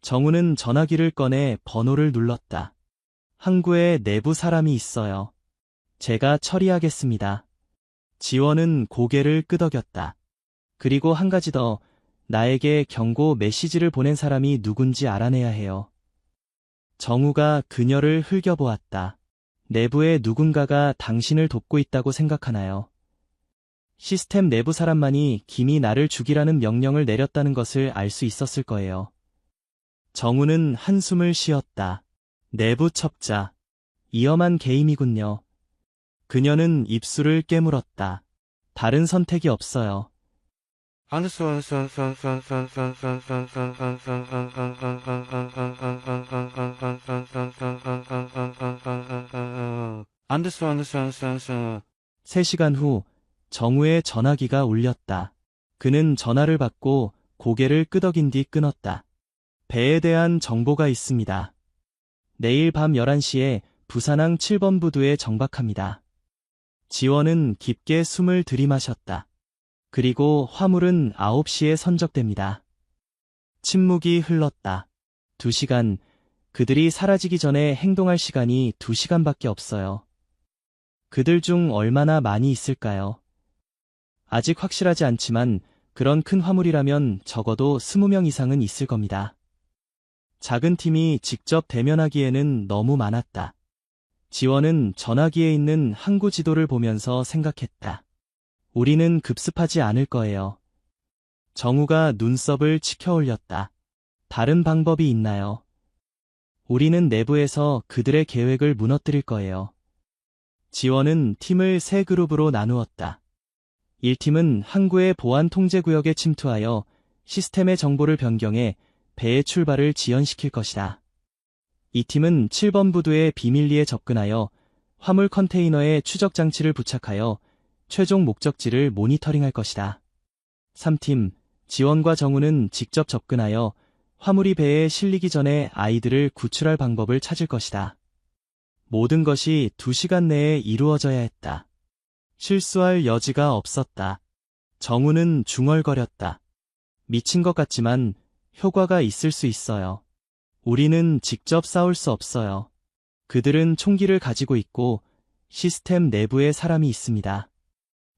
정우는 전화기를 꺼내 번호를 눌렀다. 항구에 내부 사람이 있어요. 제가 처리하겠습니다. 지원은 고개를 끄덕였다. 그리고 한 가지 더, 나에게 경고 메시지를 보낸 사람이 누군지 알아내야 해요. 정우가 그녀를 흘겨보았다. 내부에 누군가가 당신을 돕고 있다고 생각하나요? 시스템 내부 사람만이 김이 나를 죽이라는 명령을 내렸다는 것을 알 수 있었을 거예요. 정우는 한숨을 쉬었다. 내부 첩자. 위험한 게임이군요. 그녀는 입술을 깨물었다. 다른 선택이 없어요. 안데스 3시간 후 정우의 전화기가 울렸다. 그는 전화를 받고 고개를 끄덕인 뒤 끊었다. 배에 대한 정보가 있습니다. 내일 밤 11시에 부산항 7번 부두에 정박합니다. 지원은 깊게 숨을 들이마셨다. 그리고 화물은 9시에 선적됩니다. 침묵이 흘렀다. 2시간, 그들이 사라지기 전에 행동할 시간이 2시간밖에 없어요. 그들 중 얼마나 많이 있을까요? 아직 확실하지 않지만 그런 큰 화물이라면 적어도 20명 이상은 있을 겁니다. 작은 팀이 직접 대면하기에는 너무 많았다. 지원은 전화기에 있는 항구 지도를 보면서 생각했다. 우리는 급습하지 않을 거예요. 정우가 눈썹을 치켜 올렸다. 다른 방법이 있나요? 우리는 내부에서 그들의 계획을 무너뜨릴 거예요. 지원은 팀을 3그룹으로 나누었다. 1팀은 항구의 보안 통제 구역에 침투하여 시스템의 정보를 변경해 배의 출발을 지연시킬 것이다. 2팀은 7번 부두의 비밀리에 접근하여 화물 컨테이너에 추적 장치를 부착하여 최종 목적지를 모니터링할 것이다. 3팀, 지원과 정우는 직접 접근하여 화물이 배에 실리기 전에 아이들을 구출할 방법을 찾을 것이다. 모든 것이 2시간 내에 이루어져야 했다. 실수할 여지가 없었다. 정우는 중얼거렸다. 미친 것 같지만 효과가 있을 수 있어요. 우리는 직접 싸울 수 없어요. 그들은 총기를 가지고 있고 시스템 내부에 사람이 있습니다.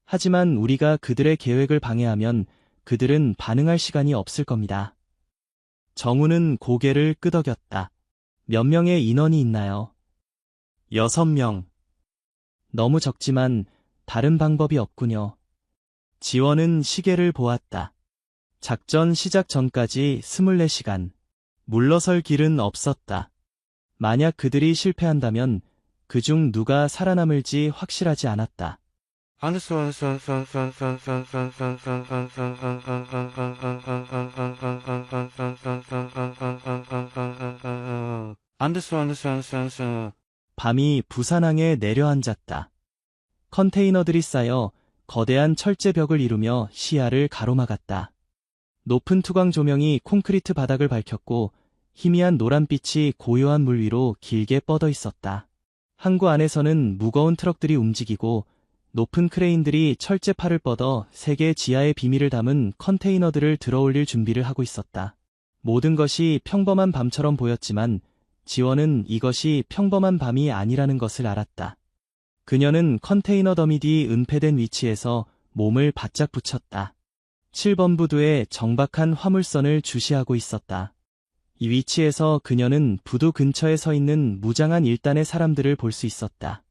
하지만 우리가 그들의 계획을 방해하면 그들은 반응할 시간이 없을 겁니다. 정우는 고개를 끄덕였다. 몇 명의 인원이 있나요? 6명. 너무 적지만 다른 방법이 없군요. 지원은 시계를 보았다. 작전 시작 전까지 24시간. 물러설 길은 없었다. 만약 그들이 실패한다면 그중 누가 살아남을지 확실하지 않았다. 밤이 부산항에 내려앉았다. 컨테이너들이 쌓여 거대한 철제벽을 이루며 시야를 가로막았다. 높은 투광 조명이 콘크리트 바닥을 밝혔고 희미한 노란빛이 고요한 물 위로 길게 뻗어 있었다. 항구 안에서는 무거운 트럭들이 움직이고 높은 크레인들이 철제팔을 뻗어 세계 지하의 비밀을 담은 컨테이너들을 들어올릴 준비를 하고 있었다. 모든 것이 평범한 밤처럼 보였지만 지원은 이것이 평범한 밤이 아니라는 것을 알았다. 그녀는 컨테이너 더미 뒤 은폐된 위치에서 몸을 바짝 붙였다. 7번 부두에 정박한 화물선을 주시하고 있었다. 이 위치에서 그녀는 부두 근처에 서 있는 무장한 1단의 사람들을 볼 수 있었다.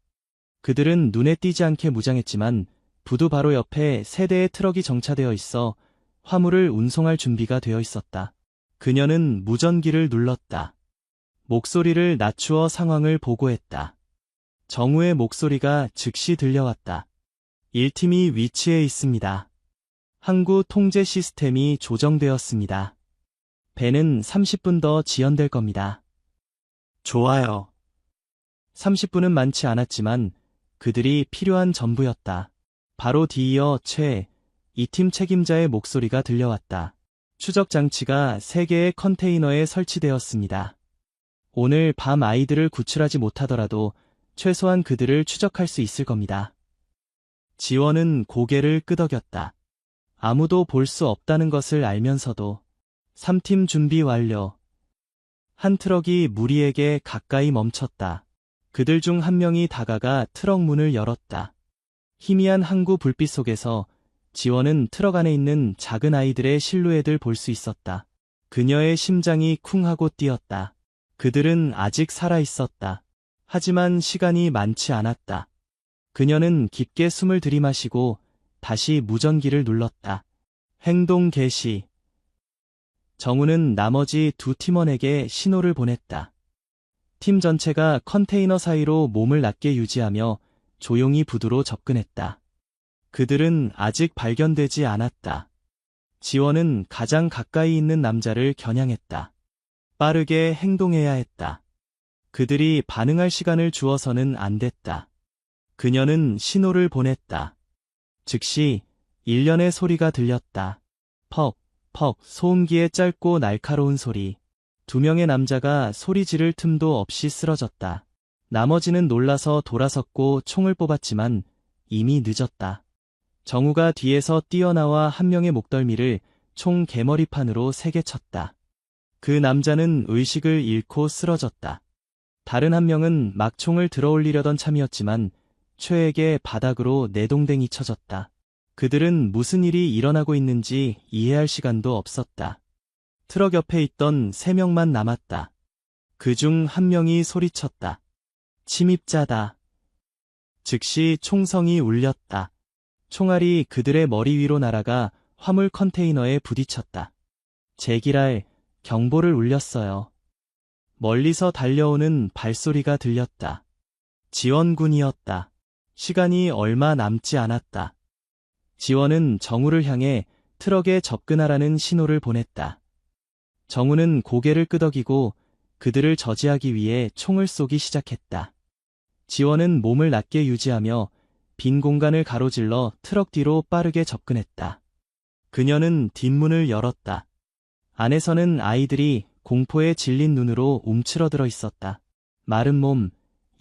그들은 눈에 띄지 않게 무장했지만 부두 바로 옆에 3대의 트럭이 정차되어 있어 화물을 운송할 준비가 되어 있었다. 그녀는 무전기를 눌렀다. 목소리를 낮추어 상황을 보고했다. 정우의 목소리가 즉시 들려왔다. 1팀이 위치해 있습니다. 항구 통제 시스템이 조정되었습니다. 배는 30분 더 지연될 겁니다. 좋아요. 30분은 많지 않았지만 그들이 필요한 전부였다. 바로 뒤이어 이 팀 책임자의 목소리가 들려왔다. 추적 장치가 3개의 컨테이너에 설치되었습니다. 오늘 밤 아이들을 구출하지 못하더라도 최소한 그들을 추적할 수 있을 겁니다. 지원은 고개를 끄덕였다. 아무도 볼 수 없다는 것을 알면서도 3팀 준비 완료. 한 트럭이 무리에게 가까이 멈췄다. 그들 중 한 명이 다가가 트럭 문을 열었다. 희미한 항구 불빛 속에서 지원은 트럭 안에 있는 작은 아이들의 실루엣을 볼 수 있었다. 그녀의 심장이 쿵 하고 뛰었다. 그들은 아직 살아 있었다. 하지만 시간이 많지 않았다. 그녀는 깊게 숨을 들이마시고 다시 무전기를 눌렀다. 행동 개시. 정우는 나머지 두 팀원에게 신호를 보냈다. 팀 전체가 컨테이너 사이로 몸을 낮게 유지하며 조용히 부두로 접근했다. 그들은 아직 발견되지 않았다. 지원은 가장 가까이 있는 남자를 겨냥했다. 빠르게 행동해야 했다. 그들이 반응할 시간을 주어서는 안 됐다. 그녀는 신호를 보냈다. 즉시 일련의 소리가 들렸다. 퍽, 퍽, 소음기의 짧고 날카로운 소리. 두 명의 남자가 소리 지를 틈도 없이 쓰러졌다. 나머지는 놀라서 돌아섰고 총을 뽑았지만 이미 늦었다. 정우가 뒤에서 뛰어나와 한 명의 목덜미를 총 개머리판으로 세게 쳤다. 그 남자는 의식을 잃고 쓰러졌다. 다른 한 명은 막 총을 들어올리려던 참이었지만 최에게 바닥으로 내동댕이 쳐졌다. 그들은 무슨 일이 일어나고 있는지 이해할 시간도 없었다. 트럭 옆에 있던 3명만 남았다. 그중 한 명이 소리쳤다. 침입자다. 즉시 총성이 울렸다. 총알이 그들의 머리 위로 날아가 화물 컨테이너에 부딪혔다. 제기랄, 경보를 울렸어요. 멀리서 달려오는 발소리가 들렸다. 지원군이었다. 시간이 얼마 남지 않았다. 지원은 정우를 향해 트럭에 접근하라는 신호를 보냈다. 정우는 고개를 끄덕이고 그들을 저지하기 위해 총을 쏘기 시작했다. 지원은 몸을 낮게 유지하며 빈 공간을 가로질러 트럭 뒤로 빠르게 접근했다. 그녀는 뒷문을 열었다. 안에서는 아이들이 공포에 질린 눈으로 움츠러들어 있었다. 마른 몸,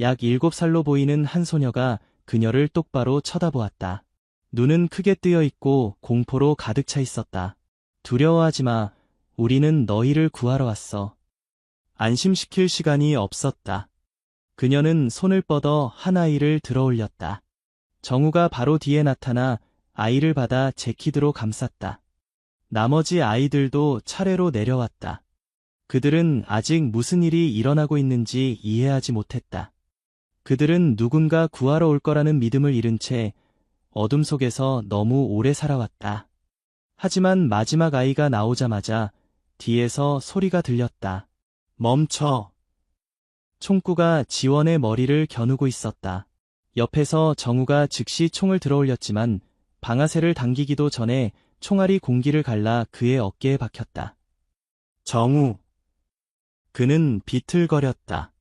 약 7살로 보이는 한 소녀가 그녀를 똑바로 쳐다보았다. 눈은 크게 뜨여 있고 공포로 가득 차 있었다. 두려워하지 마. 우리는 너희를 구하러 왔어. 안심시킬 시간이 없었다. 그녀는 손을 뻗어 한 아이를 들어올렸다. 정우가 바로 뒤에 나타나 아이를 받아 재킷으로 감쌌다. 나머지 아이들도 차례로 내려왔다. 그들은 아직 무슨 일이 일어나고 있는지 이해하지 못했다. 그들은 누군가 구하러 올 거라는 믿음을 잃은 채 어둠 속에서 너무 오래 살아왔다. 하지만 마지막 아이가 나오자마자 뒤에서 소리가 들렸다. 멈춰. 총구가 지원의 머리를 겨누고 있었다. 옆에서 정우가 즉시 총을 들어올렸지만 방아쇠를 당기기도 전에 총알이 공기를 갈라 그의 어깨에 박혔다. 정우. 그는 비틀거렸다.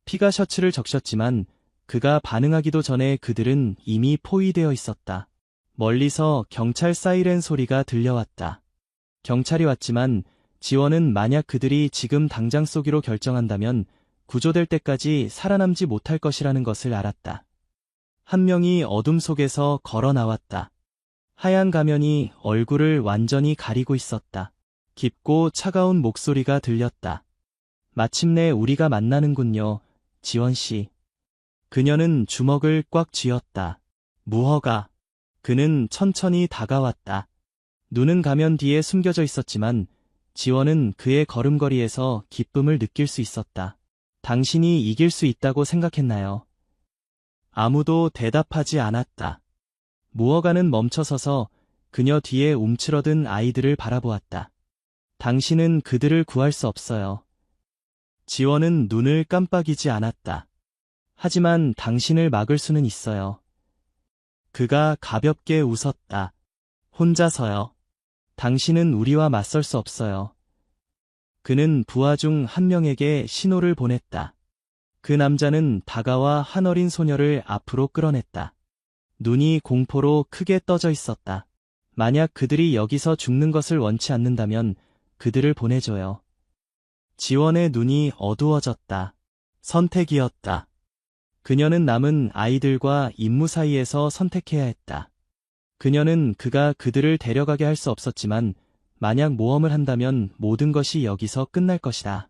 피가 셔츠를 적셨지만 그가 반응하기도 전에 그들은 이미 포위되어 있었다. 멀리서 경찰 사이렌 소리가 들려왔다. 경찰이 왔지만 지원은 만약 그들이 지금 당장 쏘기로 결정한다면 구조될 때까지 살아남지 못할 것이라는 것을 알았다. 한 명이 어둠 속에서 걸어 나왔다. 하얀 가면이 얼굴을 완전히 가리고 있었다. 깊고 차가운 목소리가 들렸다. 마침내 우리가 만나는군요, 지원 씨. 그녀는 주먹을 꽉 쥐었다. 무허가. 그는 천천히 다가왔다. 눈은 가면 뒤에 숨겨져 있었지만 지원은 그의 걸음걸이에서 기쁨을 느낄 수 있었다. 당신이 이길 수 있다고 생각했나요? 아무도 대답하지 않았다. 무허가는 멈춰서서 그녀 뒤에 움츠러든 아이들을 바라보았다. 당신은 그들을 구할 수 없어요. 지원은 눈을 깜빡이지 않았다. 하지만 당신을 막을 수는 있어요. 그가 가볍게 웃었다. 혼자서요. 당신은 우리와 맞설 수 없어요. 그는 부하 중 한 명에게 신호를 보냈다. 그 남자는 다가와 한 어린 소녀를 앞으로 끌어냈다. 눈이 공포로 크게 떠져 있었다. 만약 그들이 여기서 죽는 것을 원치 않는다면 그들을 보내줘요. 지원의 눈이 어두워졌다. 선택이었다. 그녀는 남은 아이들과 임무 사이에서 선택해야 했다. 그녀는 그가 그들을 데려가게 할 수 없었지만 만약 모험을 한다면 모든 것이 여기서 끝날 것이다.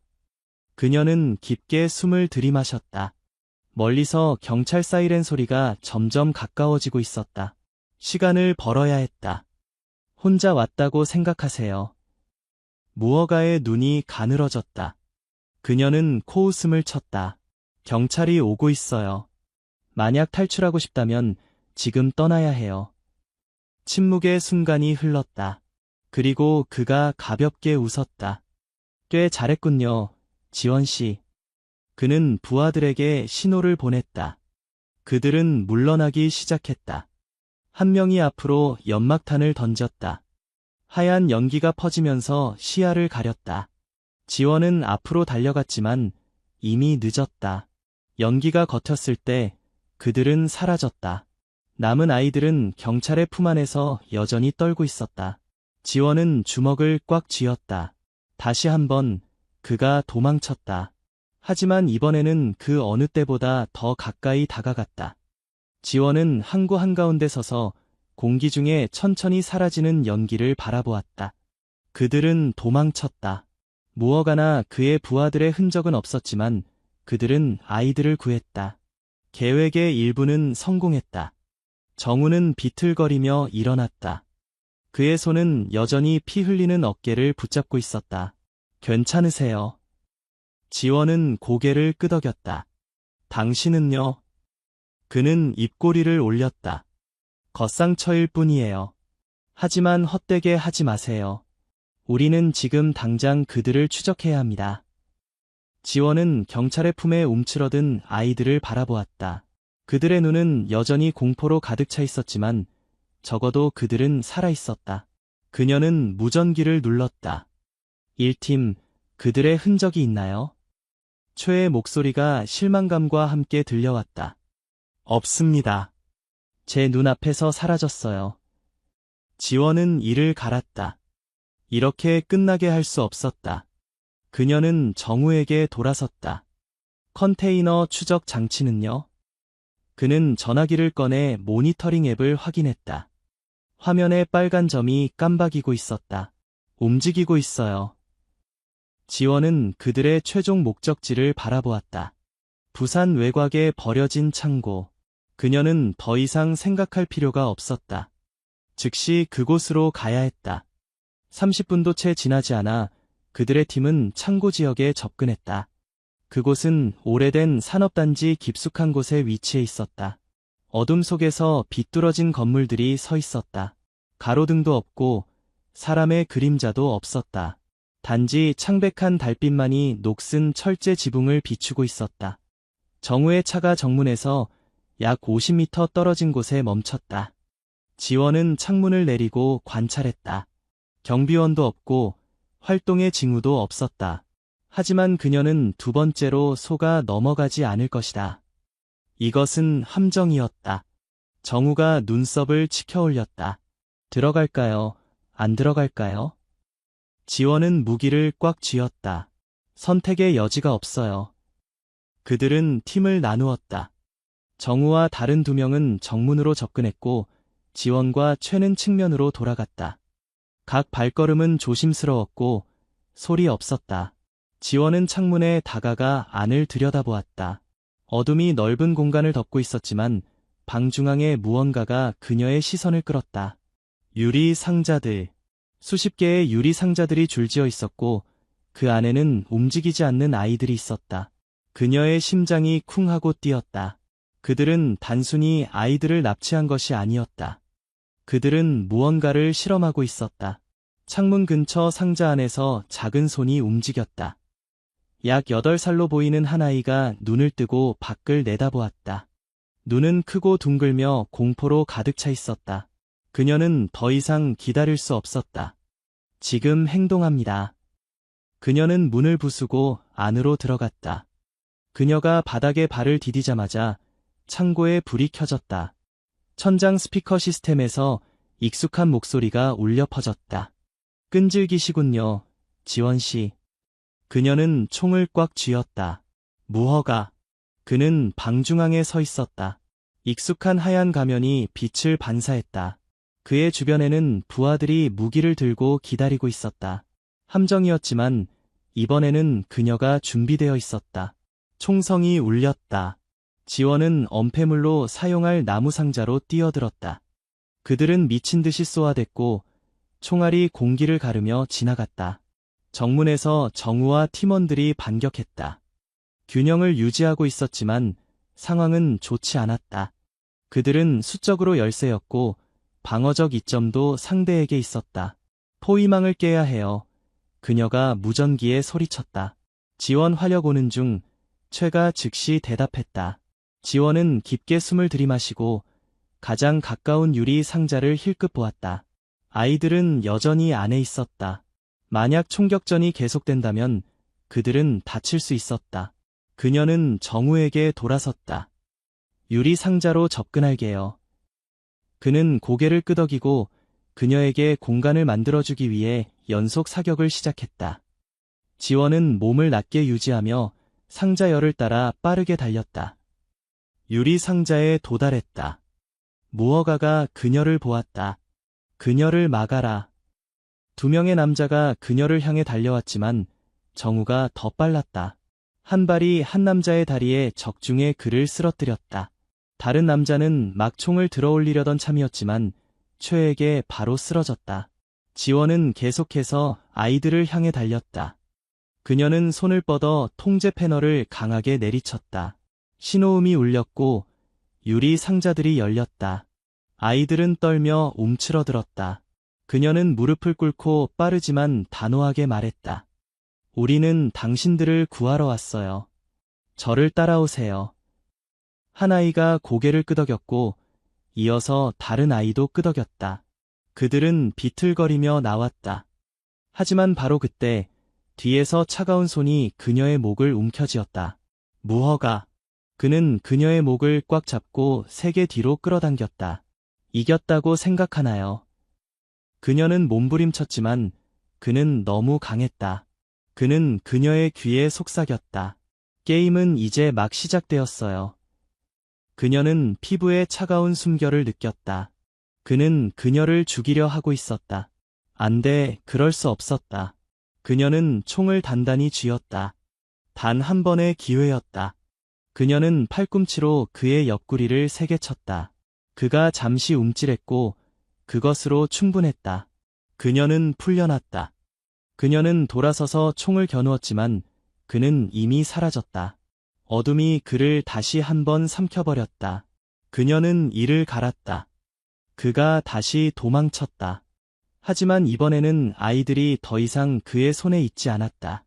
그녀는 깊게 숨을 들이마셨다. 멀리서 경찰 사이렌 소리가 점점 가까워지고 있었다. 시간을 벌어야 했다. 혼자 왔다고 생각하세요. 무허가의 눈이 가늘어졌다. 그녀는 코웃음을 쳤다. 경찰이 오고 있어요. 만약 탈출하고 싶다면 지금 떠나야 해요. 침묵의 순간이 흘렀다. 그리고 그가 가볍게 웃었다. 꽤 잘했군요, 지원 씨. 그는 부하들에게 신호를 보냈다. 그들은 물러나기 시작했다. 한 명이 앞으로 연막탄을 던졌다. 하얀 연기가 퍼지면서 시야를 가렸다. 지원은 앞으로 달려갔지만 이미 늦었다. 연기가 겉었을 때 그들은 사라졌다. 남은 아이들은 경찰의 품 안에서 여전히 떨고 있었다. 지원은 주먹을 꽉 쥐었다. 다시 한번 그가 도망쳤다. 하지만 이번에는 그 어느 때보다 더 가까이 다가갔다. 지원은 항구 한가운데 서서 공기 중에 천천히 사라지는 연기를 바라보았다. 그들은 도망쳤다. 무어가나 그의 부하들의 흔적은 없었지만 그들은 아이들을 구했다. 계획의 일부는 성공했다. 정우는 비틀거리며 일어났다. 그의 손은 여전히 피 흘리는 어깨를 붙잡고 있었다. 괜찮으세요? 지원은 고개를 끄덕였다. 당신은요? 그는 입꼬리를 올렸다. 겉상처일 뿐이에요. 하지만 헛되게 하지 마세요. 우리는 지금 당장 그들을 추적해야 합니다. 지원은 경찰의 품에 움츠러든 아이들을 바라보았다. 그들의 눈은 여전히 공포로 가득 차 있었지만 적어도 그들은 살아 있었다. 그녀는 무전기를 눌렀다. 1팀, 그들의 흔적이 있나요? 최의 목소리가 실망감과 함께 들려왔다. 없습니다. 제 눈앞에서 사라졌어요. 지원은 이를 갈았다. 이렇게 끝나게 할 수 없었다. 그녀는 정우에게 돌아섰다. 컨테이너 추적 장치는요? 그는 전화기를 꺼내 모니터링 앱을 확인했다. 화면에 빨간 점이 깜박이고 있었다. 움직이고 있어요. 지원은 그들의 최종 목적지를 바라보았다. 부산 외곽에 버려진 창고. 그녀는 더 이상 생각할 필요가 없었다. 즉시 그곳으로 가야 했다. 30분도 채 지나지 않아 그들의 팀은 창고 지역에 접근했다. 그곳은 오래된 산업단지 깊숙한 곳에 위치해 있었다. 어둠 속에서 비뚤어진 건물들이 서 있었다. 가로등도 없고 사람의 그림자도 없었다. 단지 창백한 달빛만이 녹슨 철제 지붕을 비추고 있었다. 정우의 차가 정문에서 약 50m 떨어진 곳에 멈췄다. 지원은 창문을 내리고 관찰했다. 경비원도 없고 활동의 징후도 없었다. 하지만 그녀는 두 번째로 속아 넘어가지 않을 것이다. 이것은 함정이었다. 정우가 눈썹을 치켜 올렸다. 들어갈까요? 안 들어갈까요? 지원은 무기를 꽉 쥐었다. 선택의 여지가 없어요. 그들은 팀을 나누었다. 정우와 다른 두 명은 정문으로 접근했고 지원과 최는 측면으로 돌아갔다. 각 발걸음은 조심스러웠고 소리 없었다. 지원은 창문에 다가가 안을 들여다보았다. 어둠이 넓은 공간을 덮고 있었지만 방 중앙에 무언가가 그녀의 시선을 끌었다. 유리 상자들. 수십 개의 유리 상자들이 줄지어 있었고 그 안에는 움직이지 않는 아이들이 있었다. 그녀의 심장이 쿵 하고 뛰었다. 그들은 단순히 아이들을 납치한 것이 아니었다. 그들은 무언가를 실험하고 있었다. 창문 근처 상자 안에서 작은 손이 움직였다. 약 8살로 보이는 한 아이가 눈을 뜨고 밖을 내다보았다. 눈은 크고 둥글며 공포로 가득 차 있었다. 그녀는 더 이상 기다릴 수 없었다. 지금 행동합니다. 그녀는 문을 부수고 안으로 들어갔다. 그녀가 바닥에 발을 디디자마자 창고에 불이 켜졌다. 천장 스피커 시스템에서 익숙한 목소리가 울려 퍼졌다. 끈질기시군요, 지원씨. 그녀는 총을 꽉 쥐었다. 무허가. 그는 방 중앙에 서 있었다. 익숙한 하얀 가면이 빛을 반사했다. 그의 주변에는 부하들이 무기를 들고 기다리고 있었다. 함정이었지만 이번에는 그녀가 준비되어 있었다. 총성이 울렸다. 지원은 엄폐물로 사용할 나무 상자로 뛰어들었다. 그들은 미친 듯이 쏘아댔고 총알이 공기를 가르며 지나갔다. 정문에서 정우와 팀원들이 반격했다. 균형을 유지하고 있었지만 상황은 좋지 않았다. 그들은 수적으로 열세였고 방어적 이점도 상대에게 있었다. 포위망을 깨야 해요. 그녀가 무전기에 소리쳤다. 지원 화력 오는 중 최가 즉시 대답했다. 지원은 깊게 숨을 들이마시고 가장 가까운 유리 상자를 힐끗 보았다. 아이들은 여전히 안에 있었다. 만약 총격전이 계속된다면 그들은 다칠 수 있었다. 그녀는 정우에게 돌아섰다. 유리 상자로 접근할게요. 그는 고개를 끄덕이고 그녀에게 공간을 만들어주기 위해 연속 사격을 시작했다. 지원은 몸을 낮게 유지하며 상자 열을 따라 빠르게 달렸다. 유리 상자에 도달했다. 무허가가 그녀를 보았다. 그녀를 막아라. 두 명의 남자가 그녀를 향해 달려왔지만 정우가 더 빨랐다. 한 발이 한 남자의 다리에 적중해 그를 쓰러뜨렸다. 다른 남자는 막 총을 들어올리려던 참이었지만 최에게 바로 쓰러졌다. 지원은 계속해서 아이들을 향해 달렸다. 그녀는 손을 뻗어 통제 패널을 강하게 내리쳤다. 신호음이 울렸고 유리 상자들이 열렸다. 아이들은 떨며 움츠러들었다. 그녀는 무릎을 꿇고 빠르지만 단호하게 말했다. 우리는 당신들을 구하러 왔어요. 저를 따라오세요. 한 아이가 고개를 끄덕였고 이어서 다른 아이도 끄덕였다. 그들은 비틀거리며 나왔다. 하지만 바로 그때 뒤에서 차가운 손이 그녀의 목을 움켜쥐었다. 무허가. 그는 그녀의 목을 꽉 잡고 세게 뒤로 끌어당겼다. 이겼다고 생각하나요? 그녀는 몸부림쳤지만 그는 너무 강했다. 그는 그녀의 귀에 속삭였다. 게임은 이제 막 시작되었어요. 그녀는 피부에 차가운 숨결을 느꼈다. 그는 그녀를 죽이려 하고 있었다. 안 돼, 그럴 수 없었다. 그녀는 총을 단단히 쥐었다. 단 한 번의 기회였다. 그녀는 팔꿈치로 그의 옆구리를 세게 쳤다. 그가 잠시 움찔했고 그것으로 충분했다. 그녀는 풀려났다. 그녀는 돌아서서 총을 겨누었지만 그는 이미 사라졌다. 어둠이 그를 다시 한번 삼켜버렸다. 그녀는 이를 갈았다. 그가 다시 도망쳤다. 하지만 이번에는 아이들이 더 이상 그의 손에 있지 않았다.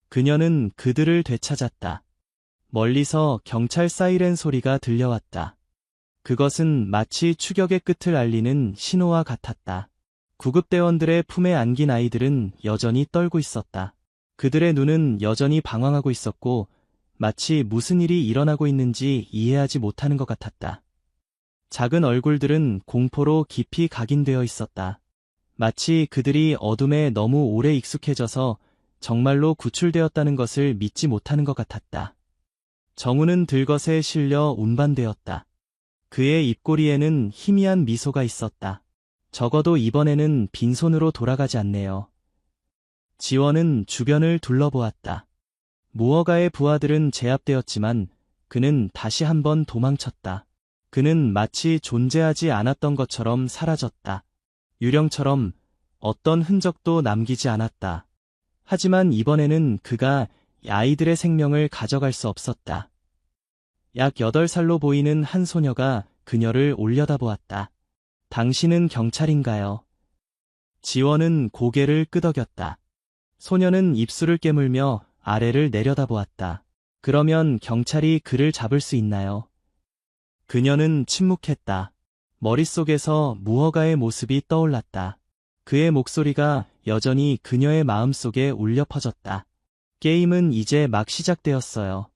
그녀는 그들을 되찾았다. 멀리서 경찰 사이렌 소리가 들려왔다. 그것은 마치 추격의 끝을 알리는 신호와 같았다. 구급대원들의 품에 안긴 아이들은 여전히 떨고 있었다. 그들의 눈은 여전히 방황하고 있었고 마치 무슨 일이 일어나고 있는지 이해하지 못하는 것 같았다. 작은 얼굴들은 공포로 깊이 각인되어 있었다. 마치 그들이 어둠에 너무 오래 익숙해져서 정말로 구출되었다는 것을 믿지 못하는 것 같았다. 정우는 들것에 실려 운반되었다. 그의 입꼬리에는 희미한 미소가 있었다. 적어도 이번에는 빈손으로 돌아가지 않네요. 지원은 주변을 둘러보았다. 무허가의 부하들은 제압되었지만 그는 다시 한번 도망쳤다. 그는 마치 존재하지 않았던 것처럼 사라졌다. 유령처럼 어떤 흔적도 남기지 않았다. 하지만 이번에는 그가 아이들의 생명을 가져갈 수 없었다. 약 8살로 보이는 한 소녀가 그녀를 올려다보았다. 당신은 경찰인가요? 지원은 고개를 끄덕였다. 소녀는 입술을 깨물며 아래를 내려다보았다. 그러면 경찰이 그를 잡을 수 있나요? 그녀는 침묵했다. 머릿속에서 무허가의 모습이 떠올랐다. 그의 목소리가 여전히 그녀의 마음속에 울려 퍼졌다. 게임은 이제 막 시작되었어요.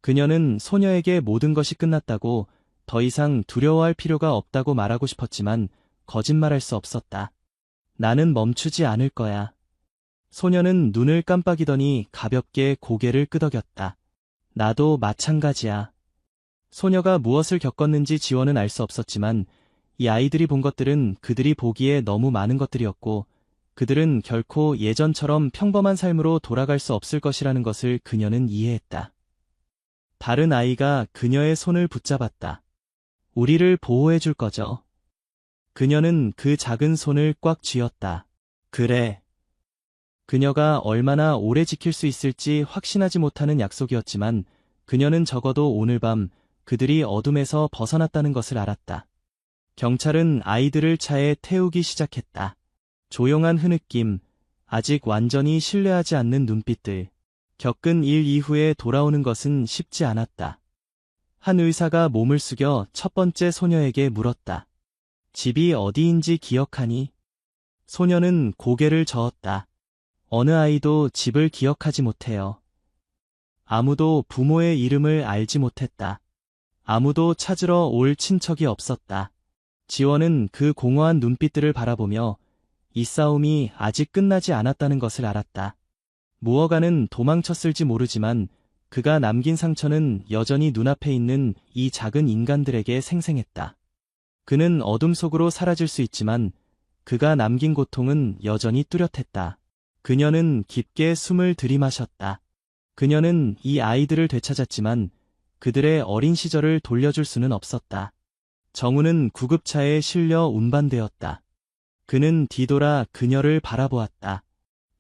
그녀는 소녀에게 모든 것이 끝났다고 더 이상 두려워할 필요가 없다고 말하고 싶었지만 거짓말할 수 없었다. 나는 멈추지 않을 거야. 소녀는 눈을 깜빡이더니 가볍게 고개를 끄덕였다. 나도 마찬가지야. 소녀가 무엇을 겪었는지 지원은 알 수 없었지만 이 아이들이 본 것들은 그들이 보기에 너무 많은 것들이었고 그들은 결코 예전처럼 평범한 삶으로 돌아갈 수 없을 것이라는 것을 그녀는 이해했다. 다른 아이가 그녀의 손을 붙잡았다. 우리를 보호해 줄 거죠? 그녀는 그 작은 손을 꽉 쥐었다. 그래. 그녀가 얼마나 오래 지킬 수 있을지 확신하지 못하는 약속이었지만 그녀는 적어도 오늘 밤 그들이 어둠에서 벗어났다는 것을 알았다. 경찰은 아이들을 차에 태우기 시작했다. 조용한 흐느낌, 아직 완전히 신뢰하지 않는 눈빛들. 겪은 일 이후에 돌아오는 것은 쉽지 않았다. 한 의사가 몸을 숙여 첫 번째 소녀에게 물었다. 집이 어디인지 기억하니? 소녀는 고개를 저었다. 어느 아이도 집을 기억하지 못해요. 아무도 부모의 이름을 알지 못했다. 아무도 찾으러 올 친척이 없었다. 지원은 그 공허한 눈빛들을 바라보며 이 싸움이 아직 끝나지 않았다는 것을 알았다. 무어가는 도망쳤을지 모르지만 그가 남긴 상처는 여전히 눈앞에 있는 이 작은 인간들에게 생생했다. 그는 어둠 속으로 사라질 수 있지만 그가 남긴 고통은 여전히 뚜렷했다. 그녀는 깊게 숨을 들이마셨다. 그녀는 이 아이들을 되찾았지만 그들의 어린 시절을 돌려줄 수는 없었다. 정우는 구급차에 실려 운반되었다. 그는 뒤돌아 그녀를 바라보았다.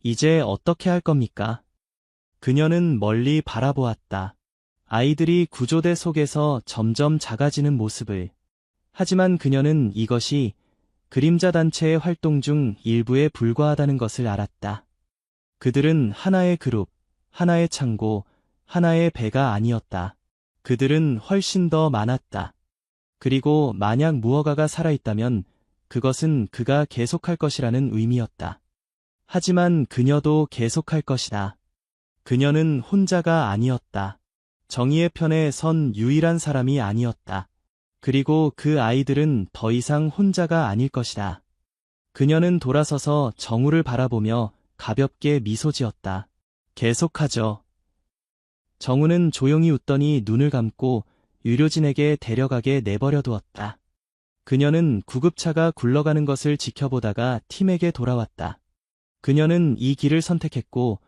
이제 어떻게 할 겁니까? 그녀는 멀리 바라보았다. 아이들이 구조대 속에서 점점 작아지는 모습을. 하지만 그녀는 이것이 그림자 단체의 활동 중 일부에 불과하다는 것을 알았다. 그들은 하나의 그룹, 하나의 창고, 하나의 배가 아니었다. 그들은 훨씬 더 많았다. 그리고 만약 무어가가 살아있다면 그것은 그가 계속할 것이라는 의미였다. 하지만 그녀도 계속할 것이다. 그녀는 혼자가 아니었다. 정의의 편에 선 유일한 사람이 아니었다. 그리고 그 아이들은 더 이상 혼자가 아닐 것이다. 그녀는 돌아서서 정우를 바라보며 가볍게 미소 지었다. 계속하죠. 정우는 조용히 웃더니 눈을 감고 의료진에게 데려가게 내버려 두었다. 그녀는 구급차가 굴러가는 것을 지켜보다가 팀에게 돌아왔다. 그녀는 이 길을 선택했고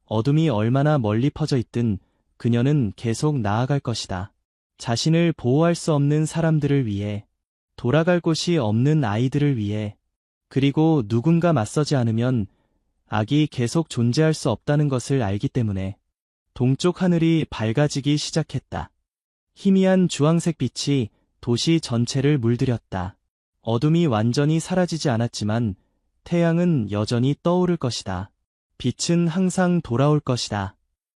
어둠이 얼마나 멀리 퍼져 있든 그녀는 계속 나아갈 것이다. 자신을 보호할 수 없는 사람들을 위해, 돌아갈 곳이 없는 아이들을 위해, 그리고 누군가 맞서지 않으면 악이 계속 존재할 수 없다는 것을 알기 때문에. 동쪽 하늘이 밝아지기 시작했다. 희미한 주황색 빛이 도시 전체를 물들였다. 어둠이 완전히 사라지지 않았지만 태양은 여전히 떠오를 것이다. 빛은 항상 돌아올 것이다.